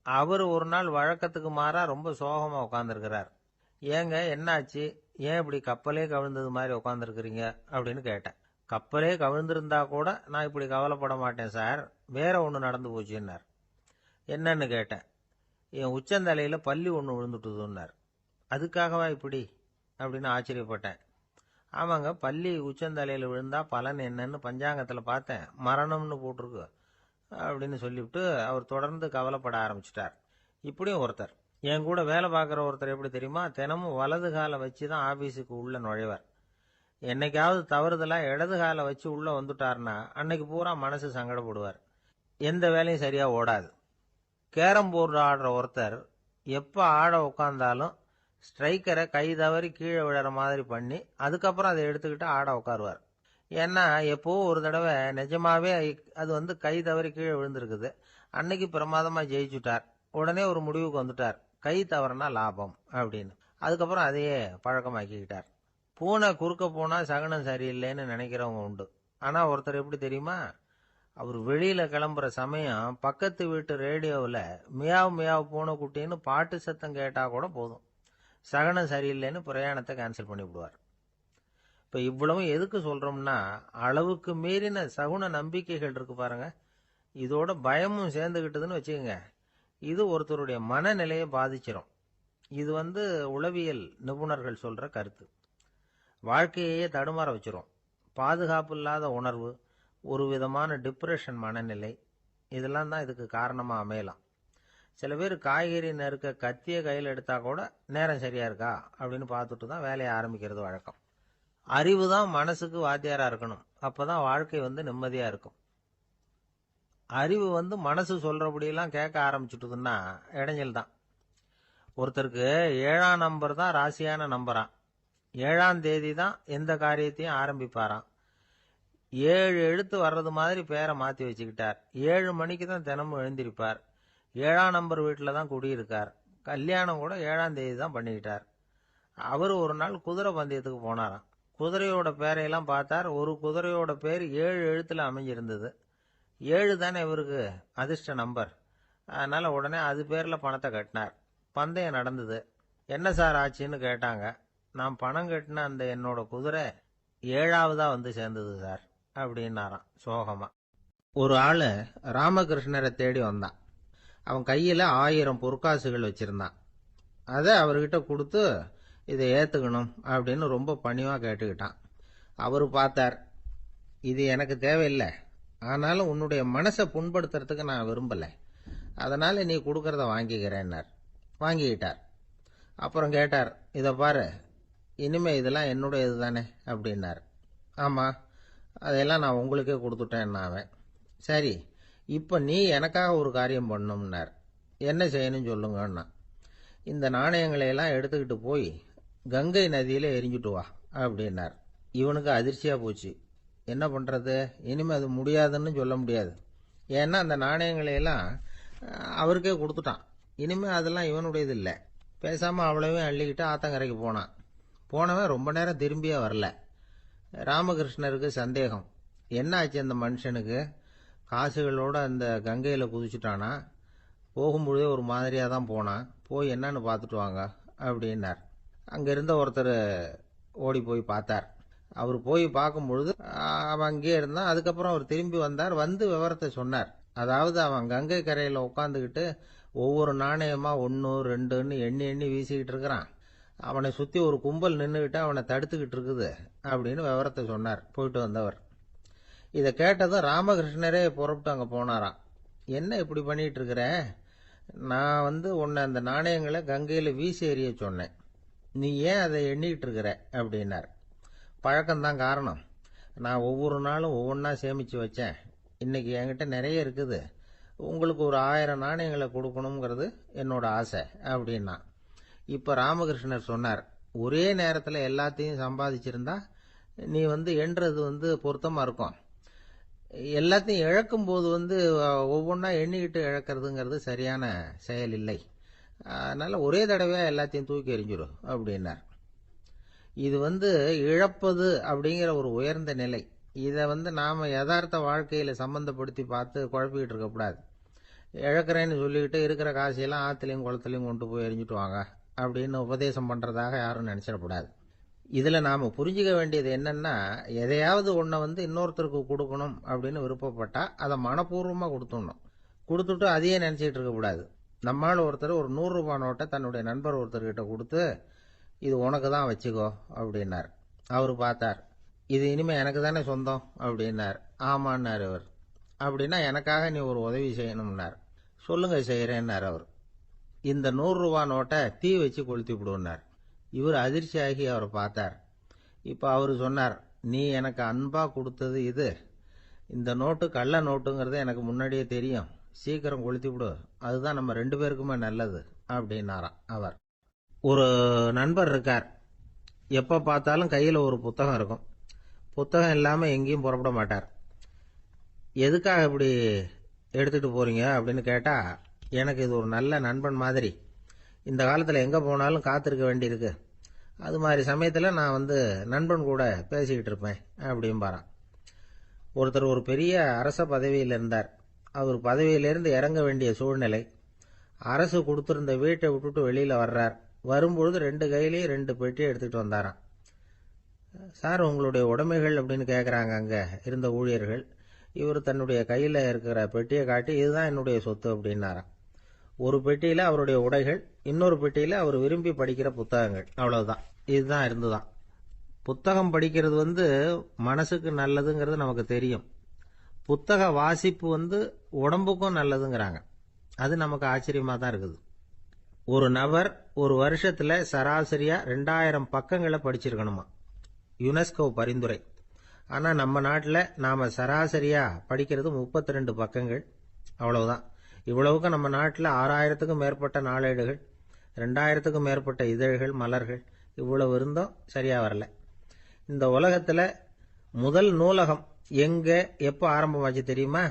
அவர் ஒரு நாள் வழக்கத்துக்கு மாறா ரொம்ப சோகமா உட்காந்துருக்கிறார். ஏங்க, என்னாச்சு, ஏன் இப்படி கப்பலே கவிழ்ந்தது மாதிரி உட்காந்துருக்கிறீங்க அப்படின்னு கேட்டேன். கப்பலே கவிழ்ந்திருந்தா கூட நான் இப்படி கவலைப்பட மாட்டேன் சார், வேற ஒன்று நடந்து போச்சுன்னார். என்னன்னு கேட்டேன். என் உச்சந்தலையில பல்லி ஒன்று விழுந்துட்டுதுன்னார். அதுக்காகவா இப்படி அப்படின்னு ஆச்சரியப்பட்டேன். ஆமாங்க, பல்லி உச்சந்தலையில விழுந்தா பலன் என்னன்னு பஞ்சாங்கத்துல பார்த்தேன், மரணம்னு போட்டிருக்கு அப்படின்னு சொல்லிவிட்டு அவர் தொடர்ந்து கவலைப்பட ஆரம்பிச்சிட்டார். இப்படியும் ஒருத்தர், என் கூட வேலை பார்க்குற ஒருத்தர் எப்படி தெரியுமா, தினமும் வலது காலை வச்சுதான் ஆபீஸுக்கு உள்ள நுழைவார். என்னைக்காவது தவறுதலா இடது காலை வச்சு உள்ள வந்துட்டார்னா அன்னைக்கு பூரா மனசு சங்கடப்படுவார், எந்த வேலையும் சரியா ஓடாது. கேரம் போர்டு ஆடுற ஒருத்தர் எப்ப ஆட உட்கார்ந்தாலும் ஸ்ட்ரைக்கரை கை தவறி கீழே விழற மாதிரி பண்ணி அதுக்கப்புறம் அதை எடுத்துக்கிட்டு ஆட உட்காருவார். ஏன்னா எப்போ ஒரு தடவை நிஜமாவே அது கை தவறி கீழே விழுந்திருக்குது. அன்னைக்கு பிரமாதமா ஜெயிச்சுட்டார். உடனே ஒரு முடிவுக்கு வந்துட்டார், கை தவறுனா லாபம் அப்படின்னு. அதுக்கப்புறம் அதையே பழக்கமாக்கிக்கிட்டார். பூனை குறுக்க போனா சகனம் சரியில்லைன்னு நினைக்கிறவங்க உண்டு. ஆனா ஒருத்தர் எப்படி தெரியுமா, அவர் வெளியில கிளம்புற சமயம் பக்கத்து வீட்டு ரேடியோவில் மியாவ் மியாவ் பூனை குட்டின்னு பாட்டு சத்தம் கேட்டா கூட போதும், சகனம் சரியில்லைன்னு பிரயாணத்தை கேன்சல் பண்ணி விடுவார். இப்ப இவ்வளவு எதுக்கு சொல்றோம்னா, அளவுக்கு மீறின சகுன நம்பிக்கைகள் இருக்கு பாருங்க, இதோட பயமும் சேர்ந்துக்கிட்டதுன்னு வச்சுக்கோங்க, இது ஒருத்தருடைய மனநிலையை பாதிச்சிடும். இது உளவியல் நிபுணர்கள் சொல்ற கருத்து. வாழ்க்கையே தடுமாற வச்சிரும். பாதுகாப்பு இல்லாத உணர்வு, ஒரு விதமான டிப்ரெஷன் மனநிலை, இதெல்லாம் தான் இதுக்கு காரணமா அமையலாம். சில பேர் காய்கறி நறுக்க கத்திய கையில் எடுத்தா கூட நேரம் சரியா இருக்கா அப்படின்னு பார்த்துட்டு தான் வேலையை ஆரம்பிக்கிறது வழக்கம். அறிவு தான் மனசுக்கு வாத்தியாரா இருக்கணும். அப்பதான் வாழ்க்கை நிம்மதியா இருக்கும். அறிவு மனசு சொல்றபடியெல்லாம் கேட்க ஆரம்பிச்சுட்டுதுன்னா இடைஞ்சல் தான். ஒருத்தருக்கு 7ஆம் நம்பர் தான் ராசியான நம்பராம். 7ஆம் தேதி தான் எந்த காரியத்தையும் ஆரம்பிப்பாராம். 7 எழுத்து வர்றது மாதிரி பேரை மாத்தி வச்சுக்கிட்டார். 7 மணிக்கு தான் தினமும் எழுந்திருப்பார். 7ஆம் நம்பர் வீட்டில் தான் குடியிருக்கார். கல்யாணம் கூட 7ஆம் தேதி தான் பண்ணிக்கிட்டார். அவர் ஒரு நாள் குதிரை பந்தயத்துக்கு போனாராம். குதிரையோட பேரையெல்லாம் பார்த்தார். ஒரு குதிரையோட பேர் 7 எழுத்துல அமைஞ்சிருந்தது. 7 தானே இவருக்கு அதிர்ஷ்ட நம்பர். அதனால உடனே அது பேர்ல பணத்தை கட்டினார். பந்தயம் நடந்தது. என்ன சார் ஆச்சுன்னு கேட்டாங்க. நான் பணம் கட்டின அந்த என்னோட குதிரை 7ஆவதா சேர்ந்தது சார் அப்படின்னாராம் சோகமா. ஒரு ஆளு ராமகிருஷ்ணரை தேடி வந்தான். அவன் கையில 1000 பொற்காசுகள் வச்சிருந்தான். அதை அவர்கிட்ட கொடுத்து இதை ஏத்துக்கணும் அப்படின்னு ரொம்ப பணிவா கேட்டுக்கிட்டான். அவரு பார்த்தார், இது எனக்கு தேவையில்லை, ஆனாலும் உன்னுடைய மனசை புண்படுத்துறதுக்கு நான் விரும்பல, அதனால நீ கொடுக்கறத வாங்கிக்கிறேன்னார். வாங்கிக்கிட்டார். அப்புறம் கேட்டார், இதை பாரு, இனிமே இதெல்லாம் என்னுடைய இதுதானே அப்படின்னார். ஆமா, அதெல்லாம் நான் உங்களுக்கே கொடுத்துட்டேன். அவன், சரி, இப்ப நீ எனக்காக ஒரு காரியம் பண்ணணும்னார். என்ன செய்யணும் சொல்லுங்கன்னா, இந்த நாணயங்களை எல்லாம் எடுத்துக்கிட்டு போய் கங்கை நதியில எரிஞ்சுட்டு வா அப்படின்னார். இவனுக்கு அதிர்ச்சியா போச்சு. என்ன பண்றது, இனிமே அது முடியாதுன்னு சொல்ல முடியாது. ஏன்னா அந்த நாணயங்களை எல்லாம் அவருக்கே கொடுத்துட்டான். இனிமே அதெல்லாம் இவனுடையது இல்லை. பேசாம அவ்வளவையும் அள்ளிக்கிட்டு ஆத்தங்கரைக்கு போனான். போனவன் ரொம்ப நேரம் திரும்பியே வரல. ராமகிருஷ்ணருக்கு சந்தேகம், என்ன ஆச்சு அந்த மனுஷனுக்கு, காசுகளோட அந்த கங்கையில குதிச்சுட்டானா, போகும்பொழுதே ஒரு மாதிரியா தான் போனான், போய் என்னன்னு பார்த்துட்டு வாங்க அப்படின்னார். அங்க இருந்த ஒருத்தர் ஓடி போய் பார்த்தார். அவர் போய் பார்க்கும் பொழுது அவன் அங்கேயே இருந்தான். அதுக்கப்புறம் அவர் திரும்பி வந்தார். விவரத்தை சொன்னார். அதாவது அவன் கங்கை கரையில உட்காந்துக்கிட்டு ஒவ்வொரு நாணயமா 1 2ன்னு எண்ணி எண்ணி வீசிக்கிட்டு இருக்கிறான். அவனை சுத்தி ஒரு கும்பல் நின்றுகிட்டு அவனை தடுத்துக்கிட்டு இருக்குது அப்படின்னு விவரத்தை சொன்னார் போயிட்டு வந்தவர். இதை கேட்டதும் ராமகிருஷ்ணரே புறப்பட்டு அங்க போனாராம். என்ன இப்படி பண்ணிட்டு இருக்கிற, நான் உன்னை அந்த நாணயங்களை கங்கையில வீசி எறிய சொன்னேன், நீ ஏன் அதை எண்ணிக்கிட்டு இருக்கிற அப்படின்னார். பழக்கம்தான் காரணம், நான் ஒவ்வொரு நாளும் ஒவ்வொன்றா சேமிச்சு வச்சேன். இன்னைக்கு என்கிட்ட நிறைய இருக்குது, உங்களுக்கு ஒரு 1000 நாணயங்களை கொடுக்கணுங்கிறது என்னோட ஆசை அப்படின்னா. இப்ப ராமகிருஷ்ணர் சொன்னார், ஒரே நேரத்துல எல்லாத்தையும் சம்பாதிச்சிருந்தா நீ எண்றது பொருத்தமா இருக்கும். எல்லாத்தையும் இழக்கும் போது ஒவ்வொன்றா எண்ணிக்கிட்டு இழக்கிறதுங்கிறது சரியான செயல் இல்லை. அதனால ஒரே தடவையா எல்லாத்தையும் தூக்கி எறிஞ்சிடும் அப்படின்னார். இது இழப்பது அப்படிங்கிற ஒரு உயர்ந்த நிலை. இதை நாம யதார்த்த வாழ்க்கையில சம்பந்தப்படுத்தி பார்த்து குழப்பிக்கிட்டு இருக்கக்கூடாது. இழக்கிறேன்னு சொல்லிக்கிட்டு இருக்கிற காசையெல்லாம் ஆத்துலையும் குளத்துலையும் கொண்டு போய் எரிஞ்சுட்டு வாங்க அப்படின்னு உபதேசம் பண்றதாக யாரும் நினைச்சிடக்கூடாது. இதுல நாம புரிஞ்சுக்க வேண்டியது என்னன்னா, எதையாவது ஒன்ன இன்னொருத்தருக்கு கொடுக்கணும் அப்படின்னு விருப்பப்பட்டா அதை மனப்பூர்வமா கொடுத்துடணும். கொடுத்துட்டு அதையே நினைச்சிட்டு இருக்க கூடாது. நம்மால் ஒருத்தர் ஒரு 100 ரூபாய் நோட்டை தன்னுடைய நண்பர் ஒருத்தர்கிட்ட கொடுத்து, இது உனக்கு தான் வச்சுக்கோ அப்படின்னார். அவரு பார்த்தார், இது இனிமே எனக்கு தானே சொந்தம் அப்படின்னார். ஆமான்னார் அவர். அப்படின்னா எனக்காக நீ ஒரு உதவி செய்யணும்னார். சொல்லுங்க செய்யறேன்னார் அவர். இந்த 100 ரூபாய் நோட்டை தீ வச்சு கொளுத்தி விடுனார். இவர் அதிர்ச்சியாகி அவரை பார்த்தார். இப்ப அவரு சொன்னார், நீ எனக்கு அன்பா கொடுத்தது இது, இந்த நோட்டு கள்ள நோட்டுங்கிறது எனக்கு முன்னாடியே தெரியும், சீக்கிரம் கொளுத்தி விடு, அதுதான் நம்ம 2 பேருக்குமே நல்லது அப்படின்னாராம் அவர். ஒரு நண்பர் இருக்கார். எப்ப பார்த்தாலும் கையில ஒரு புத்தகம் இருக்கும். புத்தகம் இல்லாம எங்கேயும் புறப்பட மாட்டார். எதுக்காக இப்படி எடுத்துட்டு போறீங்க அப்படின்னு கேட்டா, எனக்கு இது ஒரு நல்ல நண்பன் மாதிரி, இந்த காலத்துல எங்க போனாலும் காத்திருக்க வேண்டியிருக்கு, அது மாதிரி சமயத்துல நான் நண்பன் கூட பேசிக்கிட்டு இருப்பேன் அப்படிம்பாரான். ஒருத்தர் ஒரு பெரிய அரச பதவியில் இருந்தார். அவர் பதவியிலிருந்து இறங்க வேண்டிய சூழ்நிலை. அரசு கொடுத்திருந்த வீட்டை விட்டுட்டு வெளியில வர்றார். வரும்பொழுது 2 கையிலையும் 2 பெட்டி எடுத்துக்கிட்டு வந்தாராம். சார், உங்களுடைய உடைமைகள் அப்படின்னு கேட்கறாங்க அங்க இருந்த ஊழியர்கள். இவர் தன்னுடைய கையில் இருக்கிற பெட்டியை காட்டி இதுதான் என்னுடைய சொத்து அப்படின்னாராம். ஒரு பெட்டியில் அவருடைய உடைகள், இன்னொரு பெட்டியில் அவர் விரும்பி படிக்கிற புத்தகங்கள், அவ்வளவுதான். இதுதான் இருந்துதான். புத்தகம் படிக்கிறது மனசுக்கு நல்லதுங்கிறது நமக்கு தெரியும். புத்தக வாசிப்பு உடம்புக்கும் நல்லதுங்கிறாங்க. அது நமக்கு ஆச்சரியமா தான் இருக்குது. ஒரு நபர் ஒரு வருஷத்துல சராசரியா 2000 பக்கங்களை படிச்சிருக்கணுமா, யுனெஸ்கோ பரிந்துரை. ஆனா நம்ம நாட்டில் நாம சராசரியா படிக்கிறது 32 பக்கங்கள், அவ்வளவுதான். இவ்வளவுக்கு நம்ம நாட்டில் 6000த்துக்கும் மேற்பட்ட நாளேடுகள், 2000த்துக்கும் மேற்பட்ட இதழ்கள், மலர்கள், இவ்வளவு இருந்தும் சரியா வரல. இந்த உலகத்துல முதல் நூலகம் எங்க எப்ப ஆரம்பமாச்சு தெரியுமா?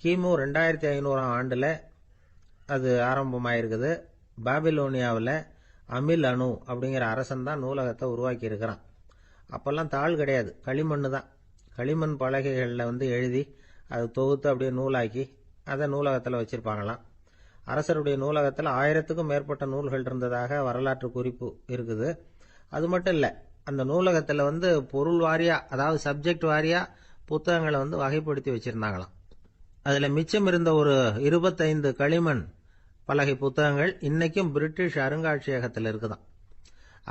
கிமு 2500 ஆண்டுல அது ஆரம்பமாயிருக்குது. பாபிலோனியாவில் அமில் அணு அப்படிங்கிற அரசன் தான் நூலகத்தை உருவாக்கி இருக்கிறான். அப்பெல்லாம் தாள் கிடையாது, களிமண் தான். களிமண் பலகைகளில் எழுதி அதை தொகுத்து அப்படியே நூலாக்கி அதை நூலகத்தில் வச்சிருப்பாங்களாம். அரசருடைய நூலகத்தில் 1000த்துக்கும் மேற்பட்ட நூல்கள் இருந்ததாக வரலாற்று குறிப்பு இருக்குது. அது மட்டும் இல்லை, அந்த நூலகத்தில் பொருள் வாரியா, அதாவது சப்ஜெக்ட் வாரியா புத்தகங்களை வகைப்படுத்தி வச்சிருந்தாங்களாம். அதில் மிச்சம் இருந்த ஒரு 25 களிமண் பலகை புத்தகங்கள் இன்னைக்கும் பிரிட்டிஷ் அருங்காட்சியகத்தில் இருக்குதான்.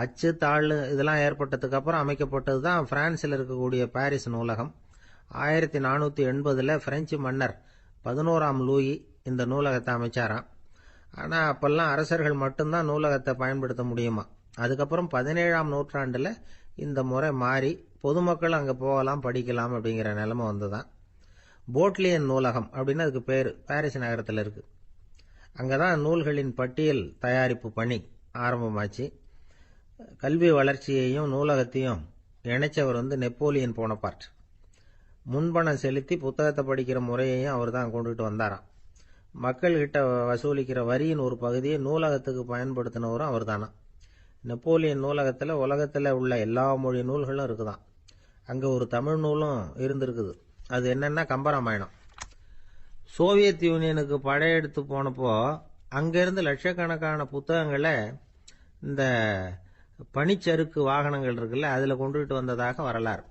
அச்சு தாள் இதெல்லாம் ஏற்பட்டதுக்கு அப்புறம் அமைக்கப்பட்டது தான் பிரான்சில் இருக்கக்கூடிய பாரிஸ் நூலகம். 1480 பிரெஞ்சு மன்னர் 11ஆம் லூயி இந்த நூலகத்தை அமைச்சாராம். ஆனால் அப்பெல்லாம் அரசர்கள் மட்டும்தான் நூலகத்தை பயன்படுத்த முடியுமா. அதுக்கப்புறம் 17ஆம் நூற்றாண்டில் இந்த முறை மாறி பொதுமக்கள் அங்கே போகலாம், படிக்கலாம் அப்படிங்கிற நிலைமை வந்துதான். போட்லியன் நூலகம் அப்படின்னு அதுக்கு பேர், பாரிஸ் நகரத்தில் இருக்கு. அங்கதான் நூல்களின் பட்டியல் தயாரிப்பு பணி ஆரம்பமாச்சு. கல்வி வளர்ச்சியையும் நூலகத்தையும் இணைச்சவர் நெப்போலியன் போனபார்ட். முன்பணம் செலுத்தி புத்தகத்தை படிக்கிற முறையையும் அவர் தான் கொண்டுட்டு வந்தாராம். மக்கள்கிட்ட வசூலிக்கிற வரியின் ஒரு பகுதியை நூலகத்துக்கு பயன்படுத்தினவரும் அவர் தானா. நெப்போலியன் நூலகத்தில் உலகத்தில் உள்ள எல்லா மொழி நூல்களும் இருக்குதான். அங்கே ஒரு தமிழ் நூலும் இருந்திருக்குது. அது என்னன்னா கம்பராமாயணம். சோவியத் யூனியனுக்கு படையெடுத்து போனப்போ அங்கிருந்து லட்சக்கணக்கான புத்தகங்களை இந்த பனிச்சறுக்கு வாகனங்கள் இருக்குல்ல, அதில் கொண்டுகிட்டு வந்ததாக வரலாறு.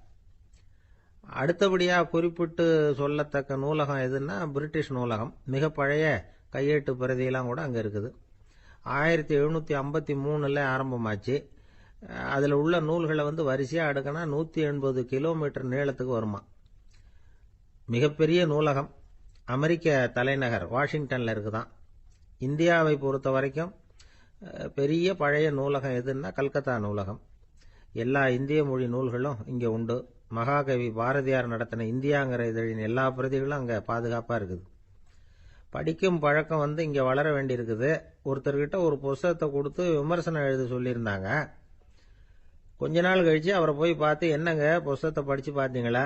அடுத்தபடியாக குறிப்பிட்டு சொல்லத்தக்க நூலகம் எதுன்னா பிரிட்டிஷ் நூலகம். மிக பழைய கையெழுத்து பிரதியெல்லாம் கூட அங்கே இருக்குது. 1753 ஆரம்பமாச்சு. அதில் உள்ள நூல்களை வரிசையாக அடுக்கினா 180 கிலோமீட்டர் நீளத்துக்கு வருமா. மிகப்பெரிய நூலகம் அமெரிக்க தலைநகர் வாஷிங்டன்ல இருக்குதான். இந்தியாவை பொறுத்த வரைக்கும் பெரிய பழைய நூலகம் எதுன்னா கல்கத்தா நூலகம். எல்லா இந்திய மொழி நூல்களும் இங்கே உண்டு. மகாகவி பாரதியார் நடத்தின இந்தியாங்கிற இதழின் எல்லா பிரதிகளும் அங்கே பாதுகாப்பாக இருக்குது. படிக்கும் பழக்கம் இங்கே வளர வேண்டியிருக்குது. ஒருத்தர்கிட்ட ஒரு புஸ்தகத்தை கொடுத்து விமர்சனம் எழுத சொல்லியிருந்தாங்க. கொஞ்ச நாள் கழிச்சு அவரை போய் பார்த்து, என்னங்க புஸ்தகத்தை படித்து பார்த்தீங்களா